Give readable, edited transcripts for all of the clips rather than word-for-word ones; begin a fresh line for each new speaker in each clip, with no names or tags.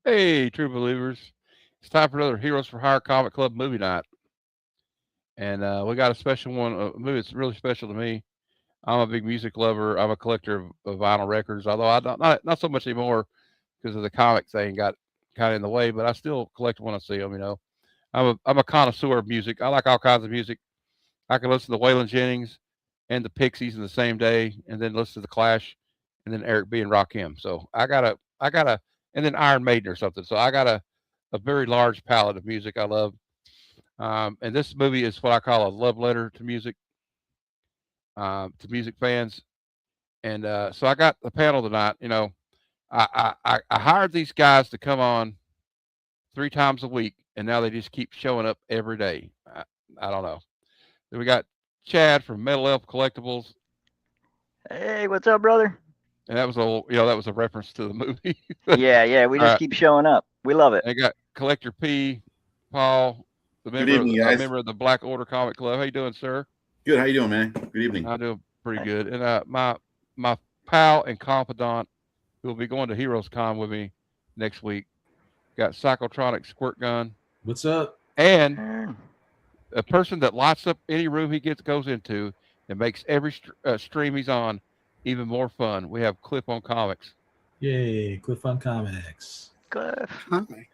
Hey, true believers. It's time for another Heroes for Hire Comic Club movie night. And we got a special one, a movie that's really special to me. I'm a big music lover. I'm a collector of vinyl records, although I don't, not so much anymore because of the comic thing got kind of in the way, but I still collect when I see them, you know. I'm a connoisseur of music. I like all kinds of music. I can listen to Waylon Jennings and the Pixies in the same day, and then listen to the Clash, and then Eric B and Rakim. So I got a, and then Iron Maiden or something. So I got a very large palette of music I love. And this movie is what I call a love letter to music fans. And so I got the panel tonight. You know, I hired these guys to come on 3 times a week, and now they just keep showing up every day. I don't know. Then we got Chad from Metal Elf Collectibles,
Hey, what's up, brother?
and that was that was a reference to the movie.
Yeah, we
All
just
right,
keep showing up. We love it.
I got Collector P, Paul,
Good evening,
a
guys.
member of the Black Order Comic Club. How you doing, sir?
Good. How you doing, man? Good evening.
I'm doing pretty good. And my pal and confidant who will be going to Heroes Con with me next week got Psychotronic Squirt Gun
What's up?
and
Mm.
a person that lights up any room he goes into and makes every stream he's on even more fun. We have Cliff on Comics.
Yay, Cliff on Comics.
Cliff.
Hi.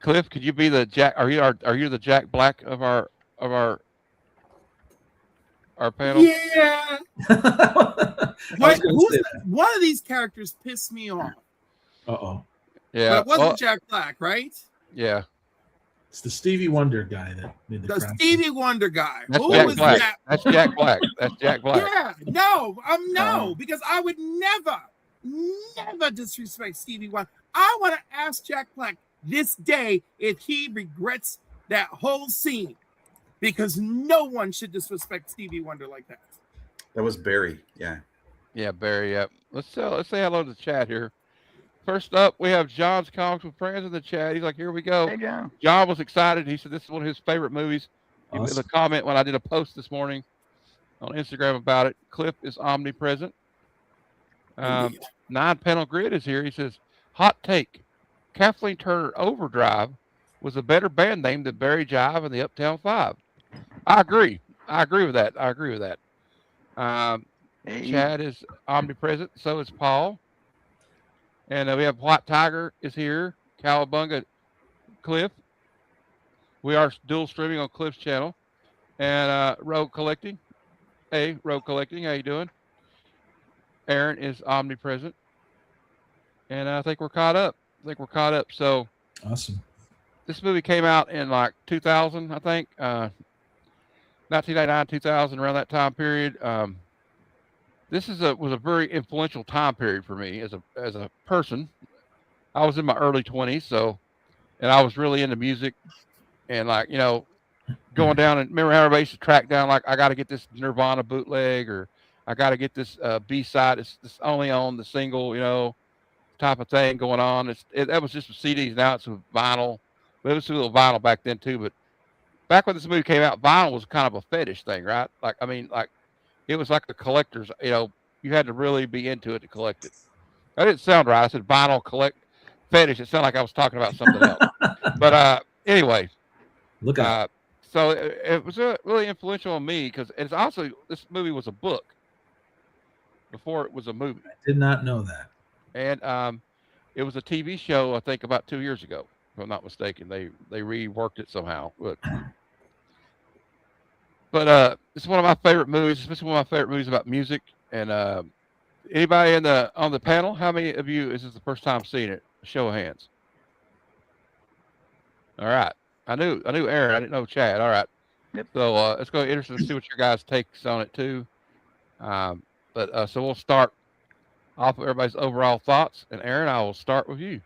Cliff, could you be the Jack? Are you the Jack Black of our panel?
Yeah.
I was
What,
gonna
who's
say
one of these characters pissed me off?
Uh-oh.
Yeah.
But it wasn't
well,
Jack Black, right?
yeah.
It's the Stevie Wonder guy that made the
The
crown.
Stevie Wonder guy.
That's
Who
Jack
was
Black.
that?
That's Jack Black. That's Jack Black.
Yeah, no, no, because I would never disrespect Stevie Wonder. I want to ask Jack Black this day if he regrets that whole scene, because no one should disrespect Stevie Wonder like that.
That was Barry. Yeah.
Yeah, Barry. Yep. Let's say hello to the chat here. First up, we have John's Comics with Friends in the chat. He's like, here we go.
Hey, John.
John was excited. He said this is one of his favorite movies. He made a
Awesome.
comment when I did a post this morning on Instagram about it. Cliff is omnipresent.
Indeed.
9 panel grid is here. He says, hot take. Kathleen Turner Overdrive was a better band name than Barry Jive and the Uptown Five. I agree. I agree with that.
Hey.
Chad is omnipresent. So is Paul. And we have White Tiger is here. Cowabunga Cliff. We are dual streaming on Cliff's channel. And Rogue Collecting. Hey, Rogue Collecting, how you doing? Aaron is omnipresent. And I think we're caught up. So
Awesome.
this movie came out in like 2000, I think. 1999, 2000, around that time period. This was a very influential time period for me as a person. I was in my early 20s, so, and I was really into music, and like, you know, going down and remember how everybody used to track down, like, I got to get this Nirvana bootleg, or I got to get this B-side. It's only on the single, you know, type of thing going on. That was just with CDs. Now it's with vinyl. But it was a little vinyl back then too. But back when this movie came out, vinyl was kind of a fetish thing, right? Like, I mean, like, it was like a collector's, you know, you had to really be into it to collect it. That didn't sound right. I said vinyl fetish. It sounded like I was talking about something else. But anyway,
Look out.
so it was really influential on me because it's also, this movie was a book before it was a movie.
I did not know that.
And it was a TV show, I think, about 2 years ago. if I'm not mistaken. They reworked it somehow. But it's one of my favorite movies, especially one of my favorite movies about music. And anybody on the panel, how many of you is this the first time seeing it? Show of hands. All right. I knew Aaron. I didn't know Chad. All right.
Yep.
So it's going to be interesting to see what your guys' takes on it too. So we'll start off with everybody's overall thoughts. And Aaron, I will start with you.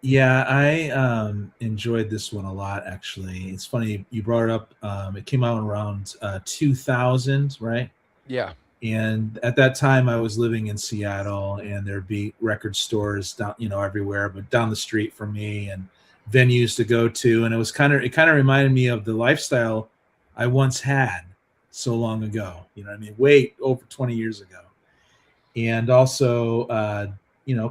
Yeah, I enjoyed this one a lot, actually. It's funny you brought it up. It came out around 2000, right?
Yeah.
And at that time, I was living in Seattle, and there'd be record stores down, everywhere, but down the street from me, and venues to go to. And it kind of reminded me of the lifestyle I once had so long ago. You know what I mean? Way over 20 years ago. And also,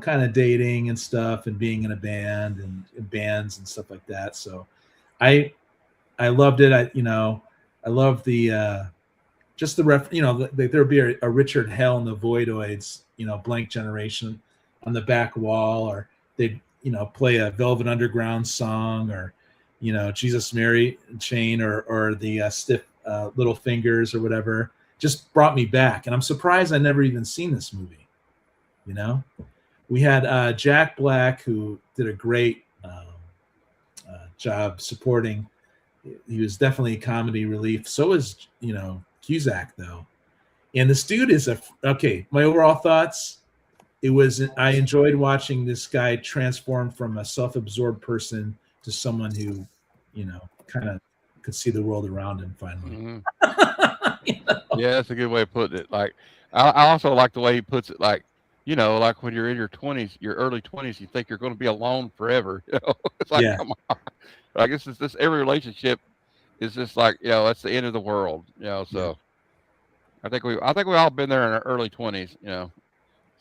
kind of dating and stuff, and being in a band and bands and stuff like that. So I loved it. I love the just the there'd be a Richard Hell and the Voidoids, Blank Generation on the back wall, or they'd play a Velvet Underground song, or Jesus Mary Chain, or the Stiff Little Fingers or whatever. Just brought me back, and I'm surprised I never even seen this movie. We had Jack Black, who did a great job supporting. He was definitely comedy relief. So was Cusack, though. And this dude is okay. My overall thoughts. I enjoyed watching this guy transform from a self-absorbed person to someone who, kind of could see the world around him finally.
Mm-hmm. Yeah, that's a good way of putting it. Like, I also like the way he puts it. Like, like when you're in your 20s, your early 20s, you think you're going to be alone forever. It's like, come on. I guess it's this. Every relationship is just like, that's the end of the world. So I think we all been there in our early 20s.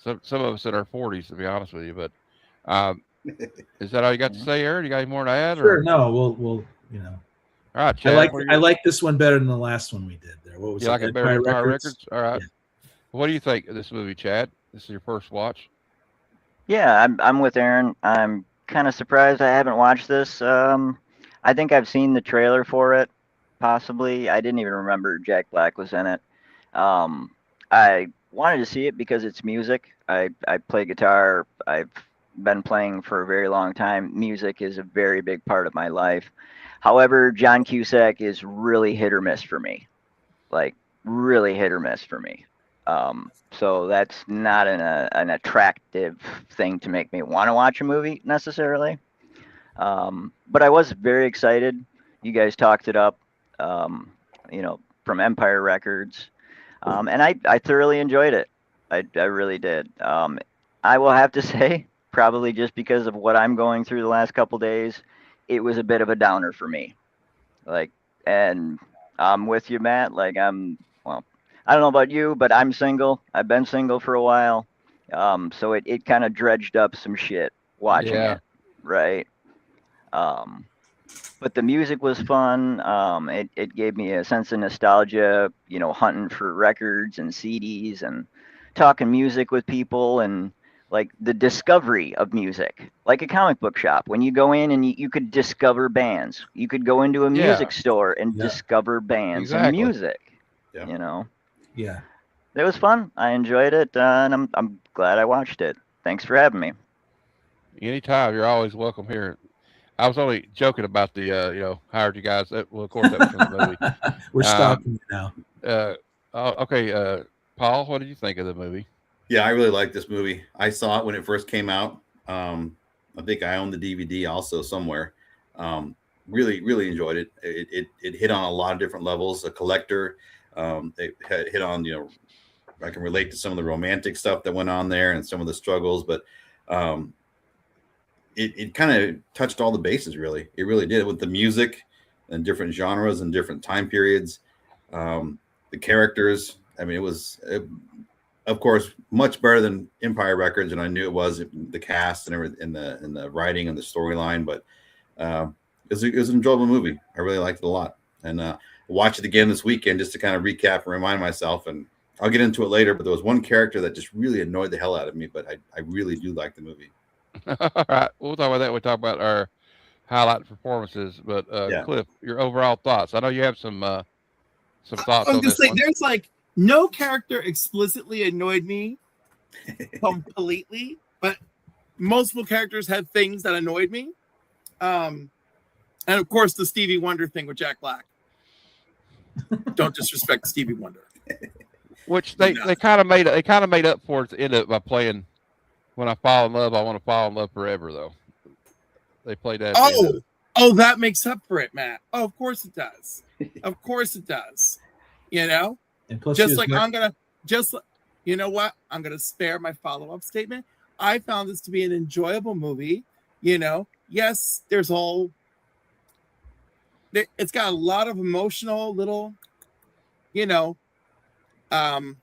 Some of us in our 40s, to be honest with you. But is that all you got to say, Aaron? You got any more to add?
Sure.
Or?
No, we'll.
All right, Chad,
I like this one better than the last one we did. There. What was
you
it?
like it better than Empire Records? All right.
Yeah.
What do you think of this movie, Chad? This is your first watch.
Yeah, I'm with Aaron. I'm kind of surprised I haven't watched this. I think I've seen the trailer for it, possibly. I didn't even remember Jack Black was in it. I wanted to see it because it's music. I play guitar. I've been playing for a very long time. Music is a very big part of my life. However, John Cusack is really hit or miss for me. Like, really hit or miss for me. So that's not an attractive thing to make me want to watch a movie necessarily. But I was very excited. You guys talked it up, from Empire Records. And I thoroughly enjoyed it. I really did. I will have to say, probably just because of what I'm going through the last couple days, it was a bit of a downer for me. And I'm with you, Matt. I don't know about you, but I'm single. I've been single for a while. So it kind of dredged up some shit watching it, right? But the music was fun. It gave me a sense of nostalgia, hunting for records and CDs and talking music with people, and like the discovery of music, like a comic book shop. When you go in and you could discover bands, you could go into a music store and discover bands and music,
Yeah.
It was fun. I enjoyed it, and I'm glad I watched it. Thanks for having me.
Anytime, you're always welcome here. I was only joking about the, hired you guys. Well, of course, that was from the movie.
We're stopping now.
Okay, Paul, what did you think of the movie?
Yeah, I really like this movie. I saw it when it first came out. I think I own the DVD also somewhere. Really, really enjoyed it. It hit on a lot of different levels. A collector. They hit on, I can relate to some of the romantic stuff that went on there and some of the struggles, but it kind of touched all the bases, really. It really did, with the music and different genres and different time periods. The characters, I mean, it was, of course, much better than Empire Records, and I knew it was, the cast and everything, and the writing and the storyline, but it was an enjoyable movie. I really liked it a lot. And watch it again this weekend just to kind of recap and remind myself, and I'll get into it later, but there was one character that just really annoyed the hell out of me, but I really do like the movie.
All right, we'll talk about that. We'll talk about highlight performances. But
Yeah.
Cliff, your overall thoughts. I know you have some thoughts
I'm
on
just
this
saying,
one.
there's like no character explicitly annoyed me completely, but multiple characters had things that annoyed me. And of course, the Stevie Wonder thing with Jack Black. Don't disrespect Stevie Wonder.
Which they kind of made up for at the end of it by playing "When I Fall in Love, I Want to Fall in Love Forever." Though they played that. At the end of it.
Oh, that makes up for it, Matt. Oh, of course it does. Of course it does. You know,
And plus,
just like you know what? I'm gonna spare my follow-up statement. I found this to be an enjoyable movie. You know, yes, it's got a lot of emotional little, you know, oh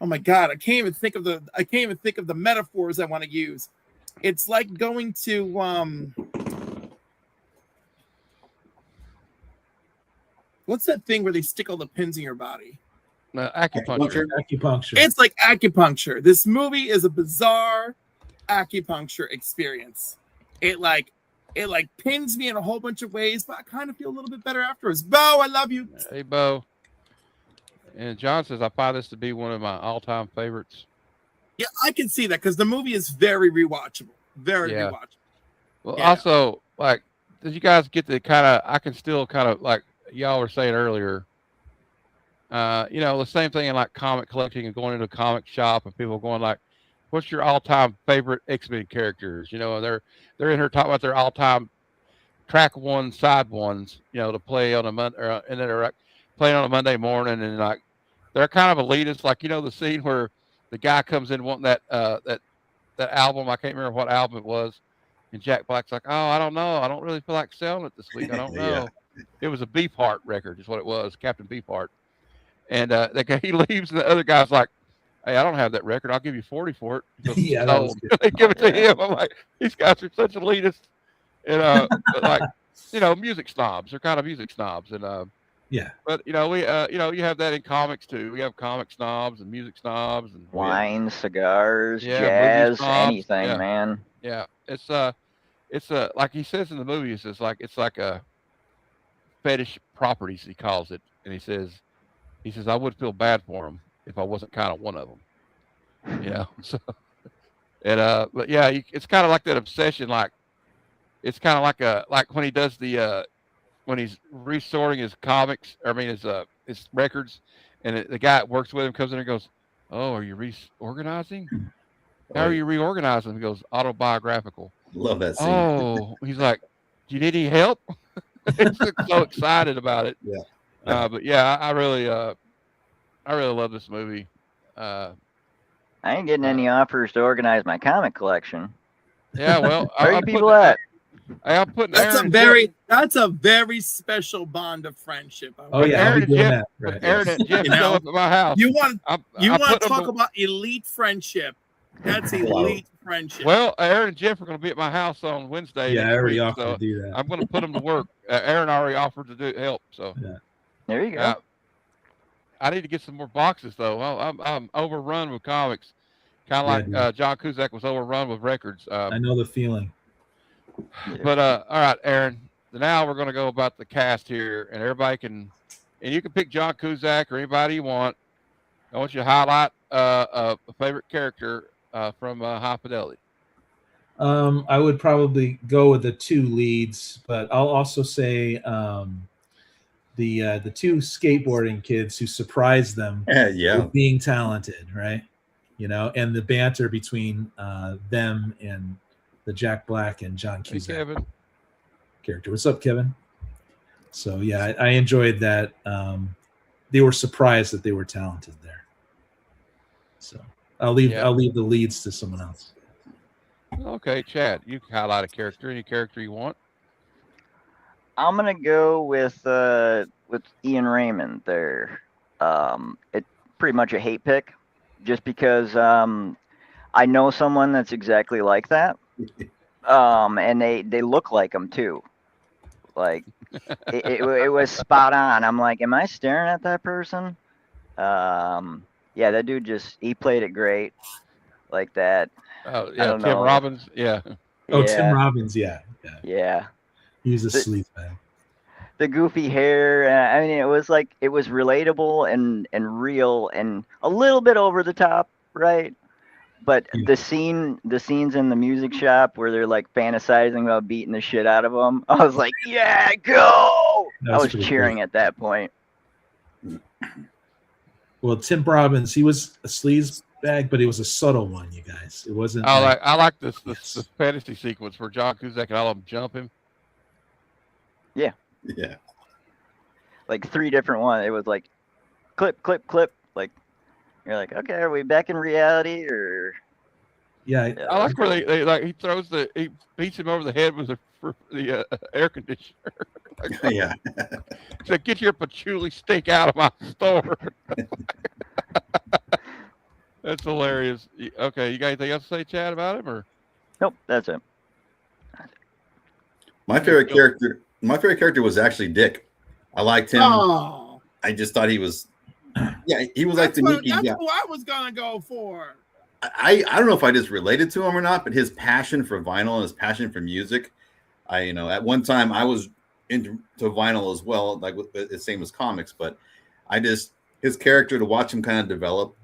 my god, I can't even think of the metaphors I want to use. It's like going to what's that thing where they stick all the pins in your body?
Acupuncture.
Acupuncture.
It's like acupuncture. This movie is a bizarre acupuncture experience. It pins me in a whole bunch of ways, but I kind of feel a little bit better afterwards. Bo, I love you.
Hey, Bo. And John says, I find this to be one of my all-time favorites.
Yeah, I can see that because the movie is very rewatchable. Very rewatchable.
Well,
Yeah.
also, like, did you guys get the kind of, I can still kind of, like y'all were saying earlier, you know, the same thing in like comic collecting and going into a comic shop and people going like, what's your all-time favorite X-Men characters? You know, and they're in here talking about their all-time track one, side ones, you know, to play on a Monday, and then they're like playing on a Monday morning, and like they're kind of elitist, like, you know, the scene where the guy comes in wanting that album. I can't remember what album it was, and Jack Black's like, oh, I don't know, I don't really feel like selling it this week. I don't know. It was a Beefheart record, is what it was, Captain Beefheart. And the guy, he leaves, and the other guy's like, hey, I don't have that record. I'll give you 40 for it. He goes,
Yeah, that was good.
they give it to him. I'm like, these guys are such elitist. And but like, you know, music snobs. They're kind of music snobs. And
Yeah.
but you know, we you know, you have that in comics too. We have comic snobs and music snobs and
Wine, cigars,
movie
jazz,
snobs.
anything,
Yeah.
man.
Yeah. It's like he says in the movie, it's like a fetish properties, he calls it. And he says I would feel bad for him if I wasn't kind of one of them. You know. So and but yeah, it's kind of like that obsession, like it's kind of like when he does the when he's resorting his comics, I mean his records, and the guy that works with him comes in and goes, "Oh, are you reorganizing? How are you reorganizing?" He goes, "Autobiographical."
Love that scene.
Oh, he's like, "Do you need any help?" He's so excited about it.
Yeah.
But yeah, I really love this movie.
I ain't getting any offers to organize my comic collection.
Yeah, well,
Where are you people at?
I'm putting
That's
Aaron
a very special bond of friendship.
Oh yeah, I'll
Aaron
be doing
and
that.
Jeff,
Right.
Aaron and Jeff
You know,
show up at my house.
You want
I
to
put them
talk about elite friendship? That's elite friendship.
Well, Aaron and Jeff are going to be at my house on Wednesday.
Yeah, I
next
already
week,
offered
so
to do that.
I'm going to put them to work. Aaron already offered to do help, so
There you go.
I need to get some more boxes though. I'm overrun with comics, kind of like John Cusack was overrun with records.
I know the feeling.
But all right, Aaron. Now we're going to go about the cast here, and everybody and you can pick John Cusack or anybody you want. I want you to highlight a favorite character from High Fidelity.
I would probably go with the two leads, but I'll also say the two skateboarding kids who surprised them with being talented, right? You know, and the banter between them and the Jack Black and John Cusack character. What's up, Kevin? So yeah, I enjoyed that. They were surprised that they were talented there. So I'll leave the leads to someone else.
Okay, Chad, you can highlight a character, any character you want.
I'm gonna go with Ian Raymond there. It's pretty much a hate pick, just because I know someone that's exactly like that. And they look like him too. Like it was spot on. I'm like, am I staring at that person? Yeah, that dude he played it great, like that.
Oh yeah, Tim Robbins. Yeah.
Oh, Tim Robbins. Yeah.
Yeah.
He was a sleazebag.
The goofy hair. I mean, it was relatable and real and a little bit over the top, right? But
Yeah.
the scenes in the music shop where they're like fantasizing about beating the shit out of them, I was like, yeah, go!
That
I
was
was
pretty
cheering
cool.
at that point.
Well, Tim Robbins, he was a sleaze bag, but it was a subtle one, you guys. It wasn't
I like this
Yes.
this fantasy sequence where John Cusack and all of them jump him.
Yeah.
Like 3 different ones. It was like clip, clip, clip. Like you're like, okay, are we back in reality or?
Yeah,
I like where they like he beats him over the head with the air conditioner. Like,
Yeah.
so get your patchouli stink out of my store. That's hilarious. Okay, you got anything else to say, Chad, about him or?
Nope, that's it.
My favorite character was actually Dick. I liked him.
Oh,
I just thought he was, he was like
that's
the Mickey.
who
Yeah.
I was gonna go for.
I don't know if I just related to him or not, but his passion for vinyl and his passion for music. At one time I was into vinyl as well, like the same as comics, but his character, to watch him kind of develop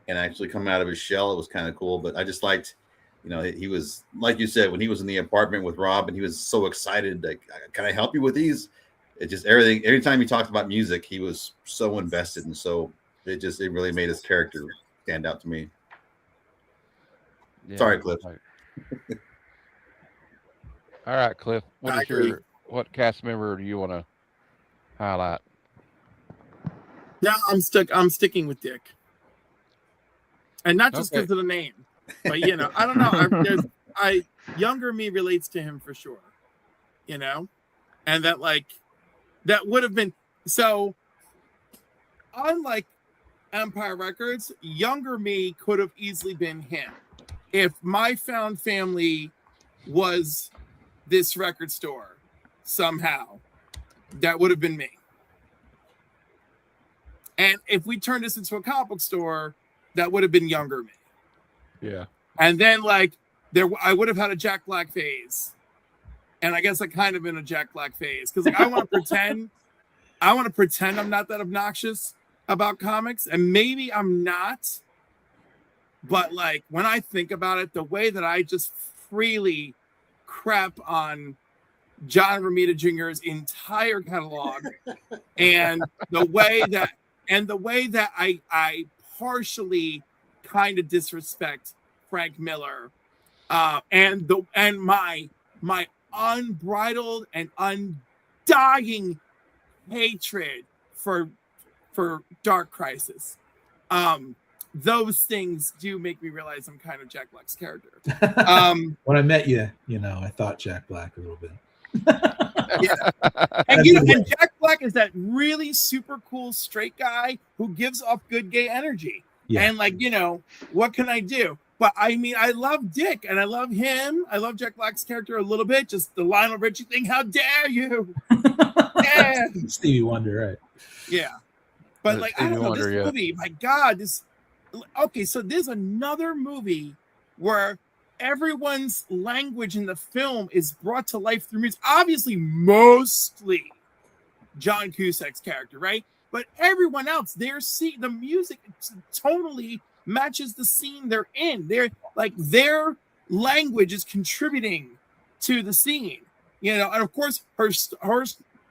and actually come out of his shell, it was kind of cool. But I just liked, he was, like you said, when he was in the apartment with Rob and he was so excited, like, can I help you with these? It just, everything, every time he talked about music, he was so invested. And so it really made his character stand out to me.
Yeah,
Sorry, Cliff.
All right, Cliff. What cast member do you want to highlight?
No, I'm sticking with Dick, and not just because of the name, but I don't know. Younger me relates to him for sure, and that would have been so. Unlike Empire Records, younger me could have easily been him. If my found family was this record store somehow, that would have been me. And if we turned this into a comic book store, that would have been younger me.
Yeah.
And then I would have had a Jack Black phase. And I guess I kind of in a Jack Black phase. Because I want to pretend I'm not that obnoxious about comics. And maybe I'm not. But when I think about it, the way that I just freely crap on John Romita Jr.'s entire catalog, and the way that I partially kind of disrespect Frank Miller, and my unbridled and undying hatred for Dark Crisis. Those things do make me realize I'm kind of Jack Black's character.
When I met you, I thought Jack Black a little bit.
Yeah. And Jack Black is that really super cool straight guy who gives off good gay energy.
Yeah.
And what can I do? But I mean, I love Dick and I love him. I love Jack Black's character a little bit. Just the Lionel Richie thing. How dare you? Yeah.
Stevie Wonder, right?
Yeah. But I don't know, this
Wonder,
movie, my God, okay, so there's another movie where everyone's language in the film is brought to life through music. Obviously, mostly John Cusack's character, right? But everyone else, the music totally matches the scene they're in. Their language is contributing to the scene, and of course her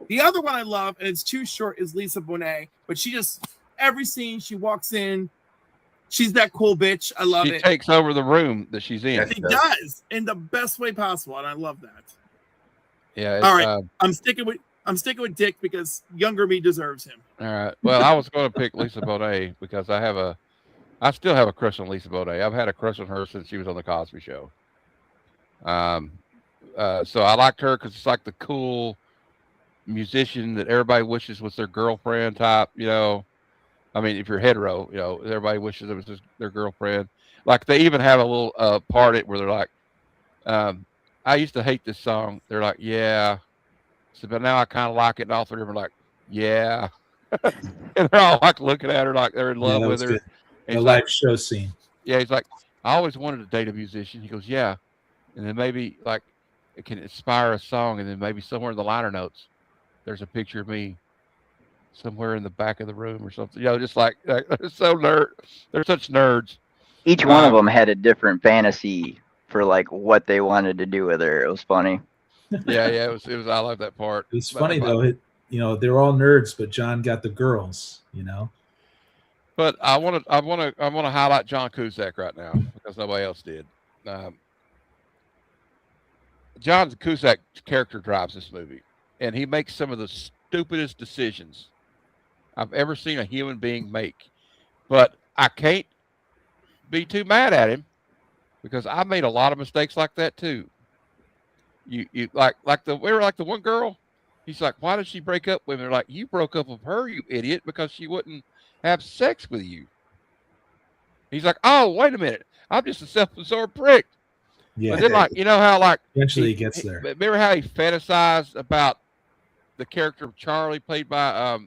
the other one I love, and it's too short, is Lisa Bonet, but she just every scene she walks in, she's that cool bitch. I love it.
She takes over the room that she's in.
She does in the best way possible, and I love that.
Yeah.
All right, I'm sticking with Dick because younger me deserves him.
All right. Well, I was going to pick Lisa Bonet because I still have a crush on Lisa Bonet. I've had a crush on her since she was on the Cosby Show. So I liked her because it's like the cool musician that everybody wishes was their girlfriend type. I mean, if you're hetero, everybody wishes it was their girlfriend. Like they even have a little part where they're like, I used to hate this song. They're like, yeah. So, but now I kind of like it. And all three of them are like, yeah. And they're all like looking at her like they're in love with her.
Good.
And
The live show scene.
Yeah, he's like, I always wanted to date a musician. He goes, yeah. And then maybe like it can inspire a song, and then maybe somewhere in the liner notes, there's a picture of me somewhere in the back of the room or something. Just like they're so nerd. They're such nerds.
Each one of
Um,
them had a different fantasy for like what they wanted to do with her. It was funny.
yeah, yeah. It was. I love that part.
It's
But,
funny
but,
though. They're all nerds, but John got the girls.
but I want to highlight John Cusack right now because nobody else did. Um, John Cusack character drives this movie, and he makes some of the stupidest decisions I've ever seen a human being make. But I can't be too mad at him because I made a lot of mistakes like that too. You we were like the one girl. He's like, why did she break up with him? They're like, you broke up with her, you idiot, because she wouldn't have sex with you. He's like, oh, wait a minute, I'm just a self-absorbed prick.
Yeah.
But then, like, how like
Eventually he gets there.
remember how he fantasized about the character of Charlie, played by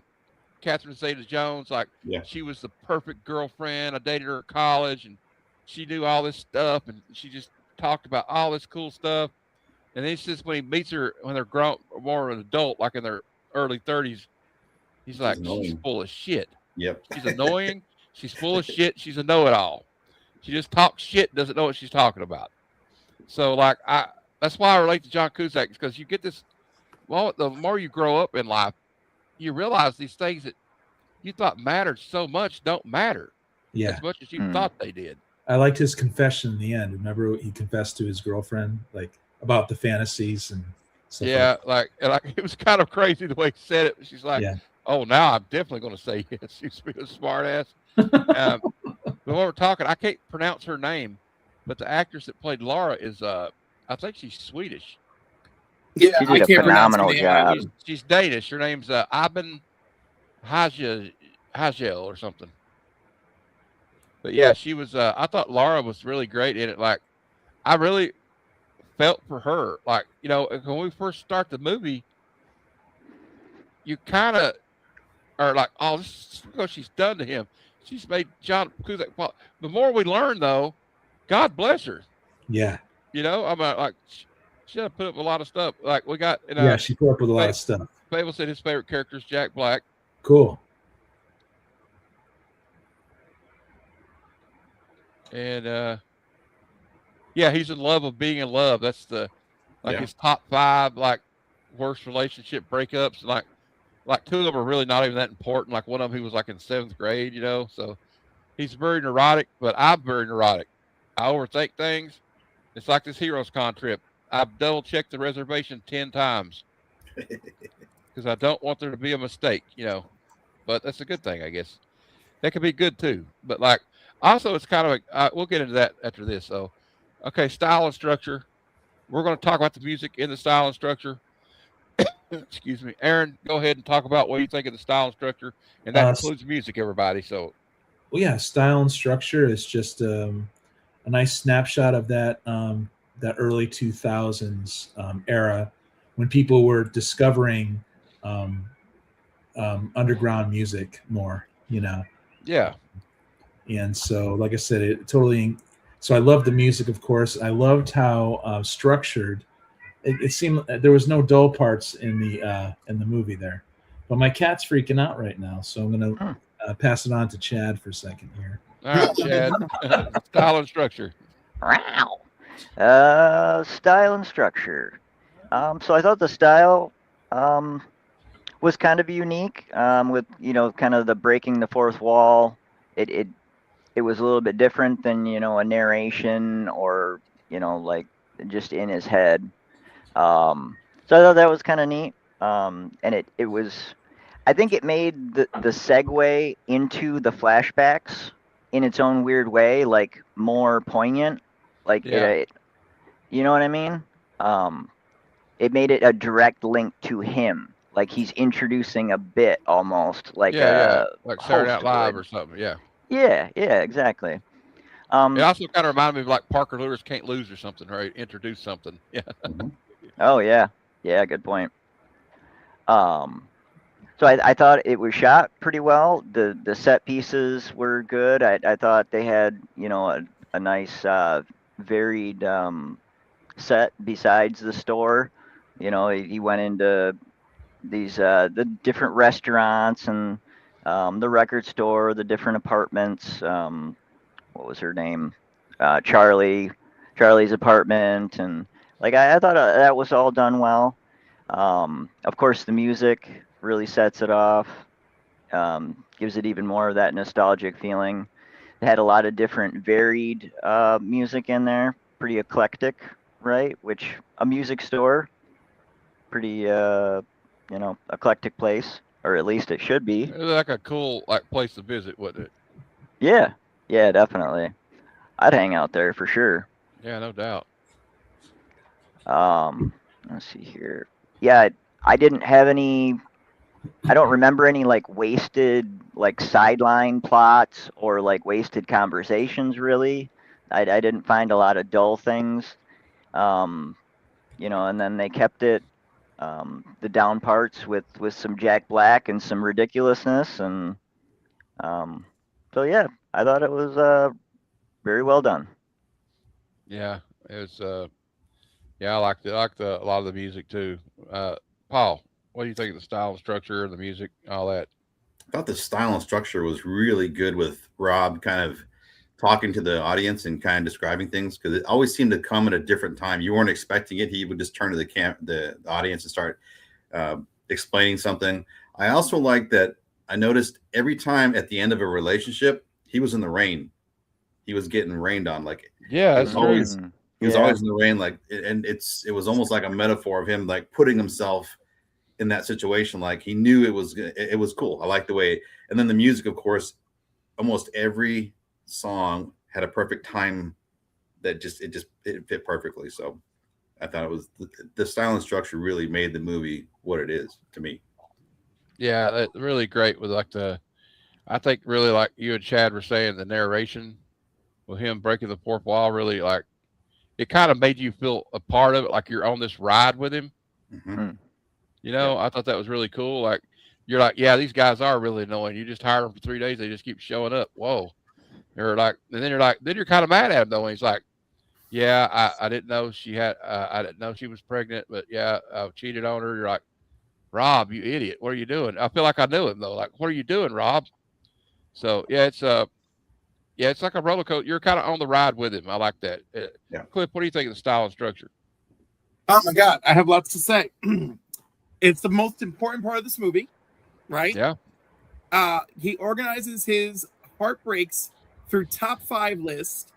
Catherine Zeta-Jones? Like,
Yeah.
she was the perfect girlfriend. I dated her at college, and she knew all this stuff, and she just talked about all this cool stuff. And then it's just when he meets her when they're grown, more of an adult, like in their early 30s, he's like, she's
annoying.
full of shit.
Yep.
She's annoying. She's full of shit. She's a know-it-all. She just talks shit, doesn't know what she's talking about. So, like, that's why I relate to John Cusack, because you get this. Well, the more you grow up in life, you realize these things that you thought mattered so much don't matter
Yeah.
as much as you thought they did.
I liked his confession in the end. Remember, he confessed to his girlfriend, like about the fantasies and stuff.
Yeah, like it was kind of crazy the way he said it. She's like,
Yeah.
"Oh, now I'm definitely going to say yes." She's being a smart ass. But when we're talking, I can't pronounce her name, but the actress that played Laura is, I think she's Swedish.
Yeah,
She
I
did a
can't pronounce her
phenomenal
name.
job.
She's Danish. Her name's Iben Hjejle or something. But yeah, she was. I thought Laura was really great in it. Like, I really felt for her. Like, when we first start the movie, you kind of are like, oh, this is what she's done to him. She's made John Cusack. The more we learn, though, God bless her.
Yeah.
I'm like, she had to put up with a lot of stuff. Like, we got,
Yeah, she put up with a lot of stuff.
Fable said his favorite character is Jack Black.
Cool.
And yeah, he's in love of being in love. That's his top 5 like worst relationship breakups. Like 2 of them are really not even that important. Like one of them, he was like in 7th grade, So he's very neurotic, but I'm very neurotic. I overthink things. It's like this Heroes Con trip. I've double checked the reservation 10 times because I don't want there to be a mistake, But that's a good thing, I guess. That could be good too. But like, also, it's kind of we'll get into that after this. So, okay, style and structure. We're going to talk about the music in the style and structure. Excuse me, Aaron. Go ahead and talk about what you think of the style and structure, and that includes music, everybody. So,
well, yeah, style and structure is just a nice snapshot of that that early 2000s era when people were discovering underground music more.
Yeah.
And so, like I said, it totally. So I loved the music, of course. I loved how structured. It seemed there was no dull parts in the movie there. But my cat's freaking out right now, so I'm gonna pass it on to Chad for a second here.
All right, Chad. Style and structure.
Wow. Style and structure. So I thought the style was kind of unique. With kind of the breaking the fourth wall. It was a little bit different than a narration or like just in his head. So I thought that was kind of neat. And it was, I think it made the segue into the flashbacks in its own weird way, like more poignant. Like you know what I mean? It made it a direct link to him. Like he's introducing a bit almost like
like Saturday Night Live
would.
or something. Yeah.
Yeah, exactly.
It also kind of reminded me of like Parker Lewis Can't Lose or something, right? Introduce something. Yeah.
Oh yeah, good point. So I thought it was shot pretty well. The set pieces were good. I thought they had a nice varied set besides the store. You know, he went into these the different restaurants and the record store, the different apartments. What was her name? Charlie's apartment, and like I thought that was all done well. Of course, the music really sets it off, gives it even more of that nostalgic feeling. It had a lot of different varied music in there, pretty eclectic, right? Which a music store, pretty eclectic place, or at least it should be.
It was like a cool like place to visit, wasn't it?
Yeah, yeah, definitely. I'd hang out there for sure.
Yeah, no doubt.
Let's see here. Yeah, I didn't have any. I don't remember any like wasted like sideline plots or like wasted conversations. Really, I didn't find a lot of dull things. And then they kept it the down parts with some Jack Black and some ridiculousness, and so yeah, I thought it was very well done.
Yeah, it was. Yeah, I liked it. I liked a lot of the music too. Paul, what do you think of the style and structure, the music, all that?
I thought the style and structure was really good with Rob kind of talking to the audience and kind of describing things because it always seemed to come at a different time. You weren't expecting it. He would just turn to the audience and start explaining something. I also like that I noticed every time at the end of a relationship, he was in the rain. He was getting rained on. Like
Yeah,
it
that's
was always
true.
he was
Yeah.
always in the rain. Like and it was almost like a metaphor of him like putting himself in that situation. Like he knew it was cool. I like the way. And then the music, of course, almost every song had a perfect time that it fit perfectly. So I thought it was the style and structure really made the movie what it is to me.
Yeah, that really great with like I think really like you and Chad were saying, the narration with him breaking the fourth wall really like it kind of made you feel a part of it, like you're on this ride with him.
Mhm.
You know, I thought that was really cool. Like you're like, yeah, these guys are really annoying. You just hire them for 3 days, they just keep showing up. Whoa. You're like, and then then you're kind of mad at him though. And he's like, yeah, I didn't know I didn't know she was pregnant, but yeah, I cheated on her. You're like, Rob, you idiot. What are you doing? I feel like I knew him though. Like, what are you doing, Rob? So yeah, it's like a roller coaster. You're kind of on the ride with him. I like that.
Yeah.
Cliff, what do you think of the style and structure?
Oh my God, I have lots to say. It's the most important part of this movie, right?
Yeah.
He organizes his heartbreaks through top 5 list,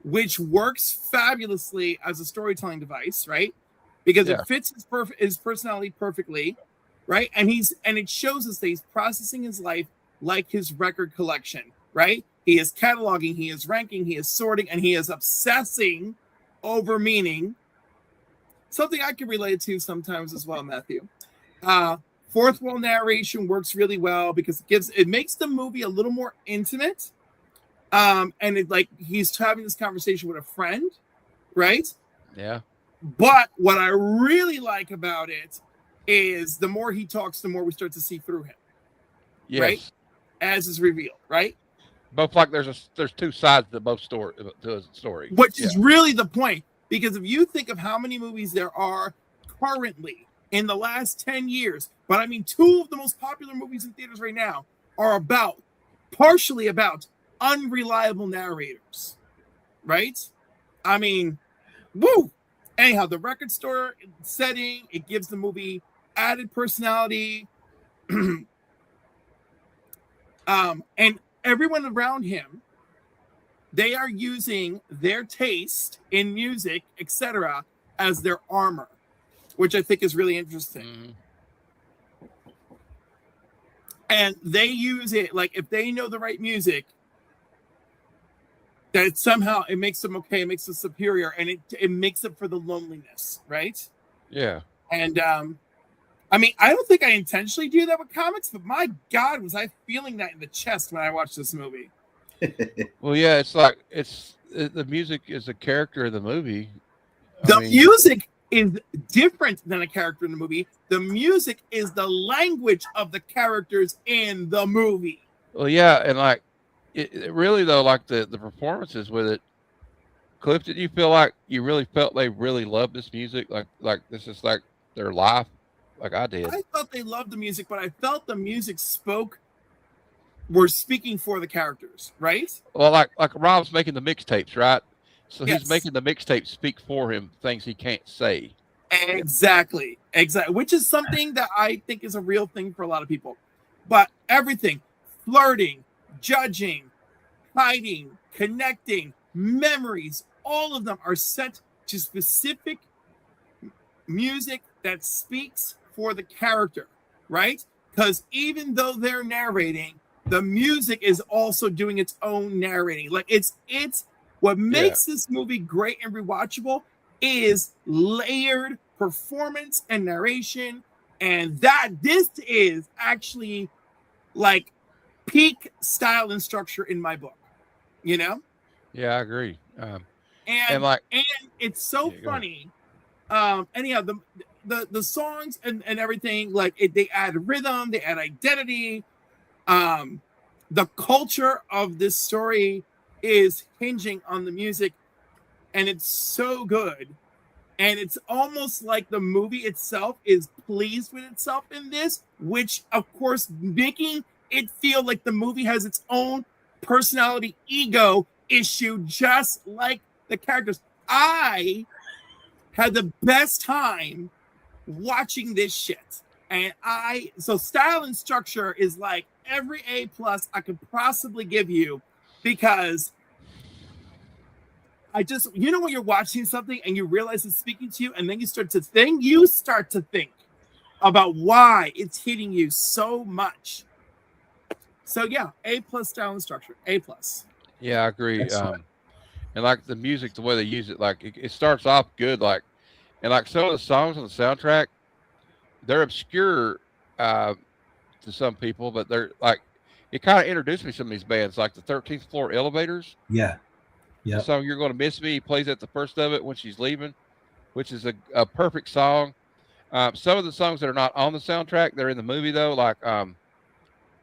which works fabulously as a storytelling device, right? Because
Yeah.
it fits his personality perfectly, right? And it shows us that he's processing his life like his record collection, right? He is cataloging, he is ranking, he is sorting, and he is obsessing over meaning. Something I can relate to sometimes as well, Matthew. Fourth wall narration works really well because it makes the movie a little more intimate. And it like he's having this conversation with a friend, right?
Yeah.
But what I really like about it is the more he talks, the more we start to see through him.
Yes.
Right? As is revealed, right?
Both like there's two sides to both story to a story.
Which is really the point. Because if you think of how many movies there are currently in the last 10 years, but I mean 2 of the most popular movies in theaters right now are partially about unreliable narrators, right? I mean, woo! Anyhow, the record store setting, it gives the movie added personality. And everyone around him, they are using their taste in music, etc., as their armor, which I think is really interesting.
Mm-hmm.
And they use it like if they know the right music, that somehow it makes them okay, it makes them superior, and it makes up for the loneliness, right?
Yeah.
And I mean, I don't think I intentionally do that with comics, but my God, was I feeling that in the chest when I watched this movie.
Well, yeah, it's like the music is a character of the movie.
The music is different than a character in the movie. The music is the language of the characters in the movie.
Well, yeah, and like it really though, like the performances with it, Cliff, did you feel like you really felt they really loved this music? Like this is like their life, like I did.
I felt they loved the music, but I felt the music were speaking for the characters, right?
Well, like Rob's making the mixtapes, right? So he's
Yes.
making the mixtapes speak for him, things he can't say.
Exactly. Which is something that I think is a real thing for a lot of people. But everything, flirting, judging, hiding, connecting, memories, all of them are set to specific music that speaks for the character, right? Because even though they're narrating, the music is also doing its own narrating. Like it's what makes this movie great and rewatchable is layered performance and narration, and that this is actually like peak style and structure in my book, you know?
Yeah, I agree.
And
like,
it's so funny. Anyhow, the songs and everything, like they add rhythm, they add identity. The culture of this story is hinging on the music, and it's so good. And it's almost like the movie itself is pleased with itself in this, which of course making it feel like the movie has its own personality ego issue, just like the characters. I had the best time watching this shit. And so style and structure is like every A+ I could possibly give you, because I just, you know, when you're watching something and you realize it's speaking to you, and then you start to think about why it's hitting you so much. So yeah, A+ style and structure, A+.
Yeah, I agree. And like the music, the way they use it, like it starts off good, like, and like some of the songs on the soundtrack, they're obscure to some people, but they're like, it kind of introduced me to some of these bands, like the 13th Floor Elevators.
Yeah. Yeah.
The song "You're Gonna Miss Me," he plays at the first of it when she's leaving, which is a perfect song. Some of the songs that are not on the soundtrack, they're in the movie though. Like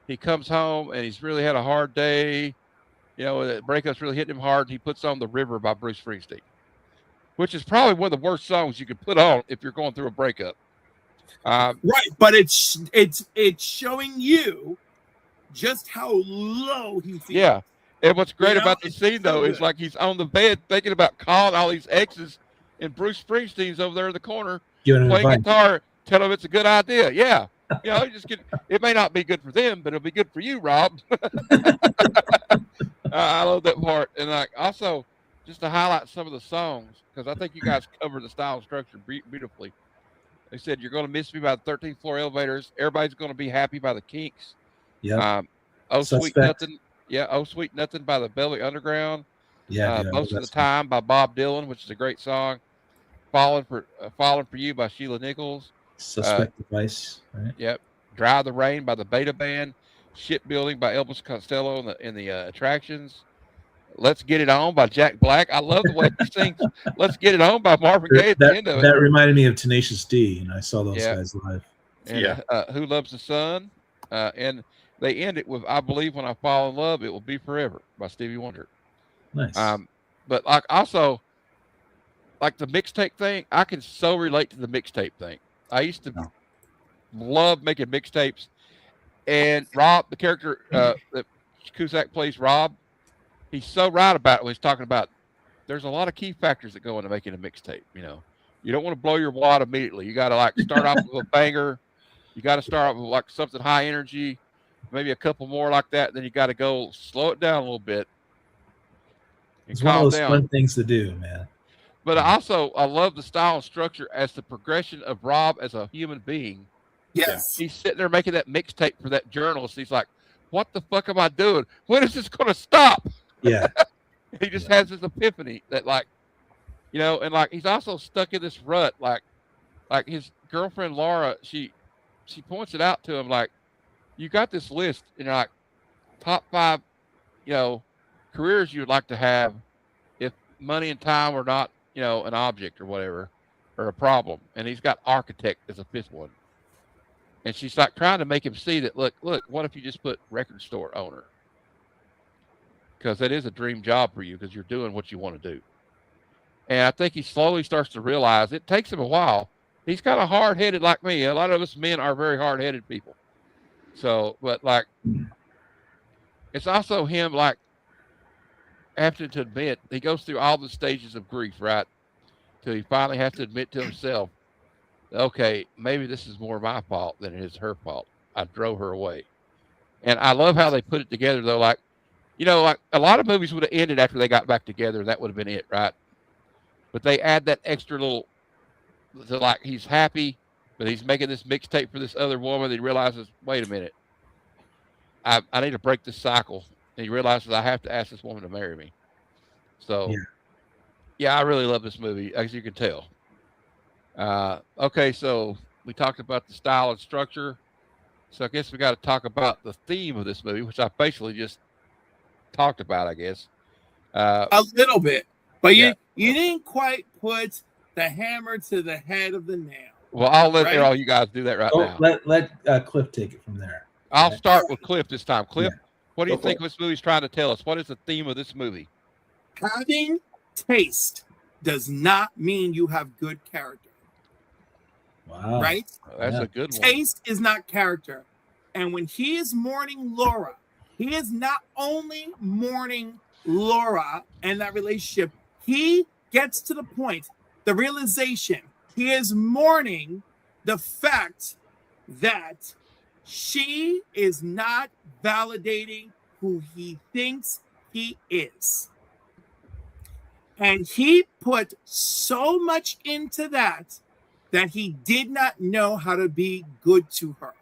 he comes home and he's really had a hard day. You know, the breakup's really hitting him hard. And he puts on "The River" by Bruce Springsteen, which is probably one of the worst songs you could put on if you're going through a breakup.
Right, but it's showing you just how low he feels.
Yeah. And what's great about the scene, though, is like he's on the bed thinking about calling all these exes, and Bruce Springsteen's over there in the corner playing guitar, telling him it's a good idea. Yeah. You know, it may not be good for them, but it'll be good for you, Rob. I love that part. And like also, just to highlight some of the songs, because I think you guys covered the style and structure beautifully. They said "You're Gonna Miss Me" by the 13th Floor Elevators. "Everybody's Gonna Be Happy" by the Kinks.
Yeah.
"Oh Sweet Nothing." Yeah, "Oh Sweet Nothing" by the Velvet Underground.
Yeah.
"Most of the Time" by Bob Dylan, which is a great song. Falling for You" by Sheila Nichols.
Suspect Device. Right.
Yep. "Dry the Rain" by the Beta Band. "Shipbuilding" by Elvis Costello in the Attractions. "Let's Get It On" by Jack Black. I love the way he sings "Let's Get It On" by Marvin Gaye at the end of it.
That reminded me of Tenacious D, and I saw those guys live.
And, "Who Loves the Sun?" And they end it with "I Believe When I Fall in Love, It Will Be Forever" by Stevie Wonder.
Nice.
But like also, like the mixtape thing, I can so relate to the mixtape thing. I used to love making mixtapes. And Rob, the character that Cusack plays, Rob, he's so right about it when he's talking about there's a lot of key factors that go into making a mixtape. You know, you don't want to blow your wad immediately. You got to like start off with a banger. You got to start off with like something high energy, maybe a couple more like that. Then you got to go slow it down a little bit.
It's one of those fun things to do, man.
But also, I love the style and structure as the progression of Rob as a human being.
Yes.
He's sitting there making that mixtape for that journalist. He's like, what the fuck am I doing? When is this going to stop?
Yeah.
He just has this epiphany that like, you know, and like, he's also stuck in this rut. Like his girlfriend, Laura, she points it out to him. Like, you got this list, you know, like top 5, you know, careers you would like to have if money and time were not, you know, an object or whatever, or a problem. And he's got architect as a 5th one. And she's like trying to make him see that, look, what if you just put record store owner? Because that is a dream job for you because you're doing what you want to do. And I think he slowly starts to realize it takes him a while. He's kind of hard headed like me. A lot of us men are very hard headed people. So, but like, it's also him like having to admit he goes through all the stages of grief, right? Till he finally has to admit to himself, okay, maybe this is more my fault than it is her fault. I drove her away. And I love how they put it together though. Like, like a lot of movies would have ended after they got back together and that would have been it, right? But they add that extra little, so like he's happy, but he's making this mixtape for this other woman. He realizes, wait a minute, I need to break this cycle. And he realizes I have to ask this woman to marry me. So, yeah, I really love this movie, as you can tell. Okay, so we talked about the style and structure. So I guess we got to talk about the theme of this movie, which I basically just talked about, I guess.
A little bit, but
yeah.
you didn't quite put the hammer to the head of the nail.
Well, I'll let
Right?
all you guys do that now.
Let Cliff take it from there.
I'll start with Cliff this time. Cliff, what do you
Go for
think this movie's trying to tell us? What is the theme of this movie?
Having taste does not mean you have good character.
Wow.
Right?
That's a good one.
Taste is not character. And when he is mourning Laura, he is not only mourning Laura and that relationship, he gets to the point, the realization, he is mourning the fact that she is not validating who he thinks he is. And he put so much into that he did not know how to be good to her.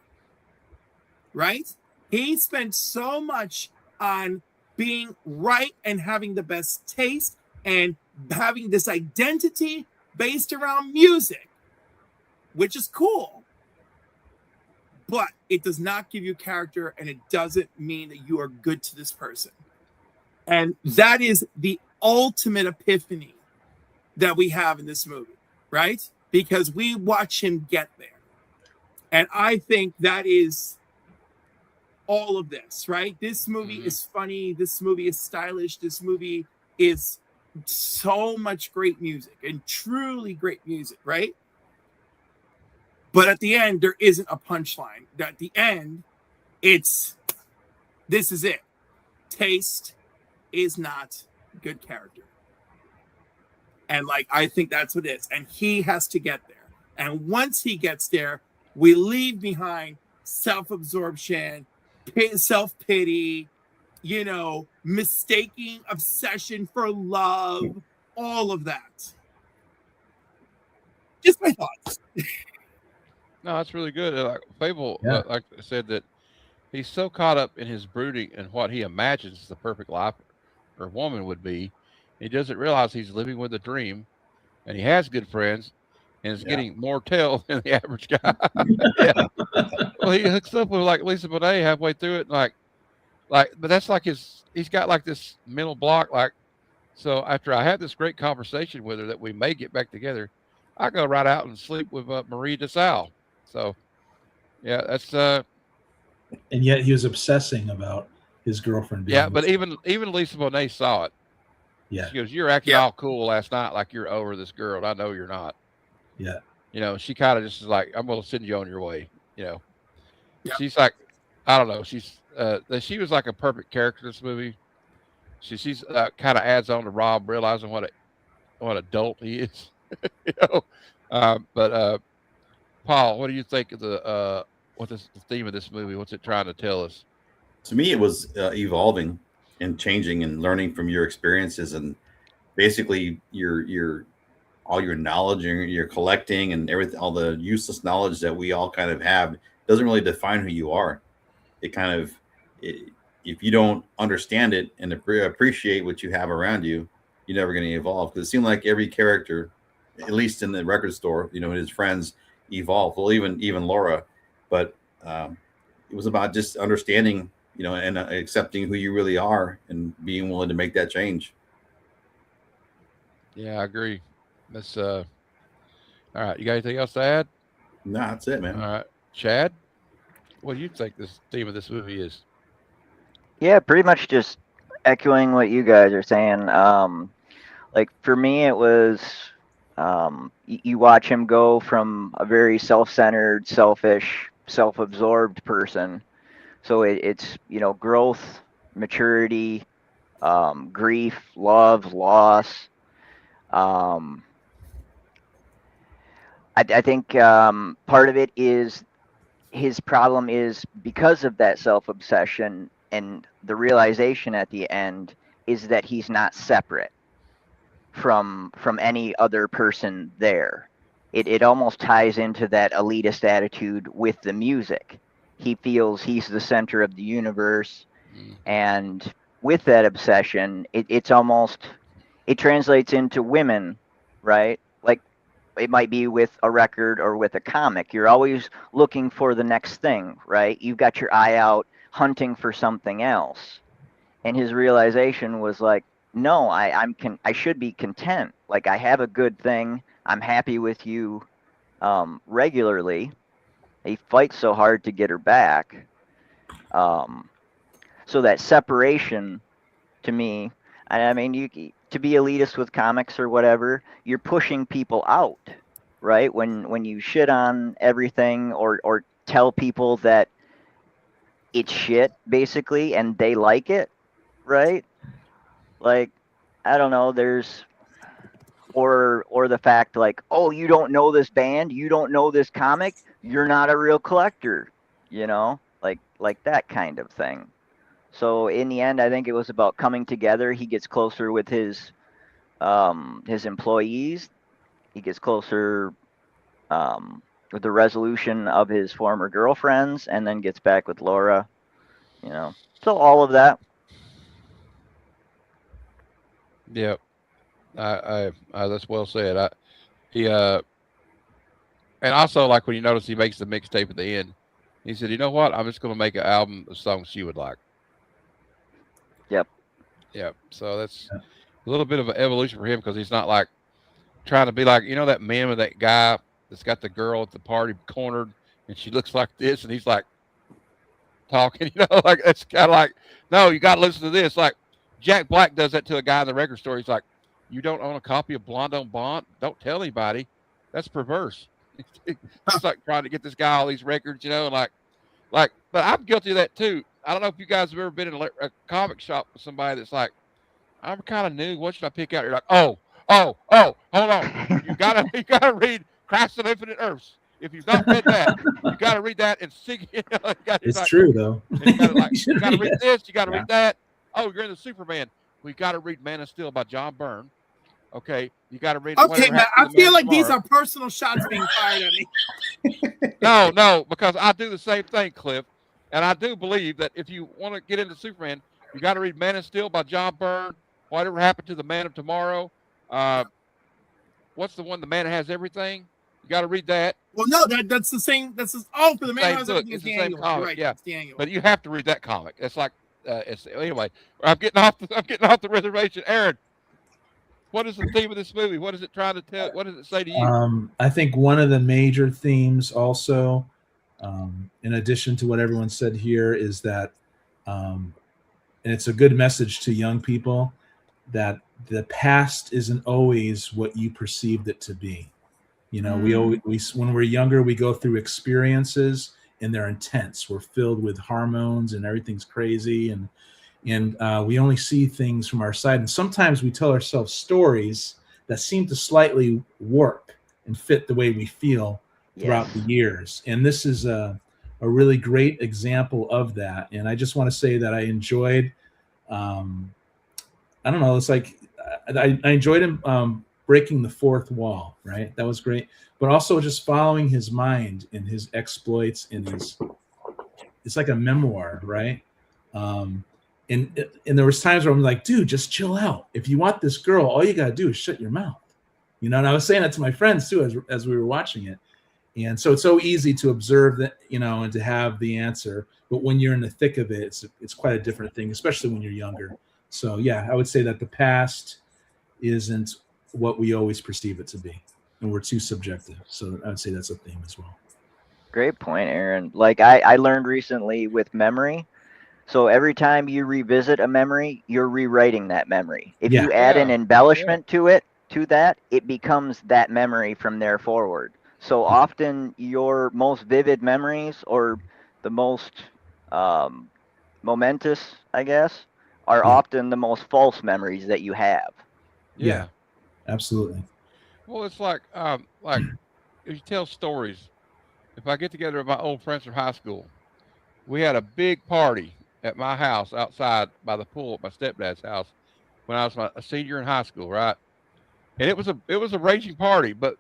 Right? He spent so much on being right and having the best taste and having this identity based around music, which is cool. But it does not give you character, and it doesn't mean that you are good to this person. And that is the ultimate epiphany that we have in this movie, right? Because we watch him get there. And I think that is all of this, right? This movie is funny. This movie is stylish. This movie is so much great music and truly great music, right? But at the end, there isn't a punchline. At the end, this is it. Taste is not good character. And I think that's what it is. And he has to get there. And once he gets there, we leave behind self-absorption, self-pity, mistaking obsession for love, all of that. Just my thoughts.
No, that's really good. Fable, like I said, that he's so caught up in his brooding and what he imagines the perfect life or woman would be, he doesn't realize he's living with a dream, and he has good friends, and is getting more tail than the average guy. Well, he hooks up with Lisa Bonet halfway through it, and but that's he's got this mental block. So after I had this great conversation with her that we may get back together, I go right out and sleep with Marie DeSalle. So, yeah, that's
and yet he was obsessing about his girlfriend.
But even Lisa Bonet saw it.
Yeah,
she goes, "You're acting all cool last night, like you're over this girl. And I know you're not."
Yeah,
she kind of just is like, "I'm going to send you on your way." She's like, I don't know. She was like a perfect character in this movie. She's kind of adds on to Rob realizing what adult he is. But Paul, what do you think of the theme of this movie? What's it trying to tell us?
To me, it was evolving and changing and learning from your experiences, and basically your all your knowledge and you're collecting and everything, all the useless knowledge that we all kind of have doesn't really define who you are. It kind of, if you don't understand it and appreciate what you have around you, you're never going to evolve. Because it seemed like every character, at least in the record store, his friends evolve. Well, even Laura, but it was about just understanding, and accepting who you really are and being willing to make that change.
Yeah, I agree. That's all right. You got anything else to add?
No, that's it, man.
All right, Chad, what do you think this theme of this movie is?
Yeah, pretty much just echoing what you guys are saying. Like for me, it was you watch him go from a very self-centered, selfish, self-absorbed person. So it's growth, maturity, grief, love, loss. Um, I think part of it is his problem is because of that self-obsession, and the realization at the end is that he's not separate from any other person there. It almost ties into that elitist attitude with the music. He feels he's the center of the universe,
Mm.
and with that obsession, it's almost, it translates into women, right? Like it might be with a record or with a comic. You're always looking for the next thing, right? You've got your eye out hunting for something else. And his realization was like, no, I should be content. Like I have a good thing. I'm happy with you regularly. He fights so hard to get her back. So that separation, to me, I mean, you to be elitist with comics or whatever, you're pushing people out, right? When you shit on everything or tell people that it's shit basically and they like it, right? Like I don't know, there's or the fact like, oh, you don't know this band, you don't know this comic, you're not a real collector, like that kind of thing. So in the end, I think it was about coming together. He gets closer with his employees. He gets closer with the resolution of his former girlfriends, and then gets back with Laura. So all of that.
Yeah, that's well said. He and also like when you notice he makes the mixtape at the end, he said, "You know what? I'm just going to make an album of songs she would like."
Yep.
Yeah, so that's a little bit of an evolution for him because he's not like trying to be like that meme of that guy that's got the girl at the party cornered and she looks like this and he's like talking, like that's kind of like, no, you got to listen to this. Like Jack Black does that to a guy in the record store. He's like, you don't own a copy of Blonde on Blonde? Don't tell anybody. That's perverse. He's like trying to get this guy all these records, and like, but I'm guilty of that too. I don't know if you guys have ever been in a comic shop with somebody that's like, I'm kind of new. What should I pick out? You're like, oh, hold on. You gotta read Christ on Infinite Earths. If you've not read that, you gotta read that and sing.
It's like, true though.
You gotta read this. You gotta read that. Oh, you're into Superman. We gotta read Man of Steel by John Byrne. Okay, you gotta read.
Okay, man. I feel like these are personal shots being fired at me.
No, because I do the same thing, Cliff, and I do believe that if you want to get into Superman, you got to read Man of Steel by John Byrne. Whatever Happened to the Man of Tomorrow. What's the one? The Man That Has Everything. You got to read that.
Well, no, that's the same. That's for the Man That Has Everything.
It's the same comic.
Right,
yeah,
it's the annual.
But you have to read that comic. It's like anyway. I'm getting off the reservation. Aaron, what is the theme of this movie? What is it trying to tell? What does it say to you?
I think one of the major themes also, in addition to what everyone said here, is that, and it's a good message to young people, that the past isn't always what you perceived it to be. We always, when we're younger, we go through experiences and they're intense. We're filled with hormones and everything's crazy, and we only see things from our side. And sometimes we tell ourselves stories that seem to slightly warp and fit the way we feel throughout the years. And this is a really great example of that. And I just want to say that I enjoyed, I don't know, it's like I enjoyed him breaking the fourth wall, right? That was great. But also just following his mind and his exploits and it's like a memoir, right? And there was times where I'm like, dude, just chill out. If you want this girl, all you got to do is shut your mouth. And I was saying that to my friends too, as we were watching it. And so it's so easy to observe that, and to have the answer. But when you're in the thick of it, it's quite a different thing, especially when you're younger. So yeah, I would say that the past isn't what we always perceive it to be. And we're too subjective. So I would say that's a theme as well.
Great point, Aaron. Like I learned recently with memory, So every time you revisit a memory, you're rewriting that memory. If
Yeah.
you add an
Yeah.
embellishment to that, it becomes that memory from there forward. So often your most vivid memories or the most um, momentous, I guess, are
Yeah.
often the most false memories that you have.
Yeah.
Yeah.
Absolutely.
Well, it's like if you tell stories. If I get together with my old friends from high school, we had a big party at my house outside by the pool at my stepdad's house when I was a senior in high school, right? And it was a raging party. But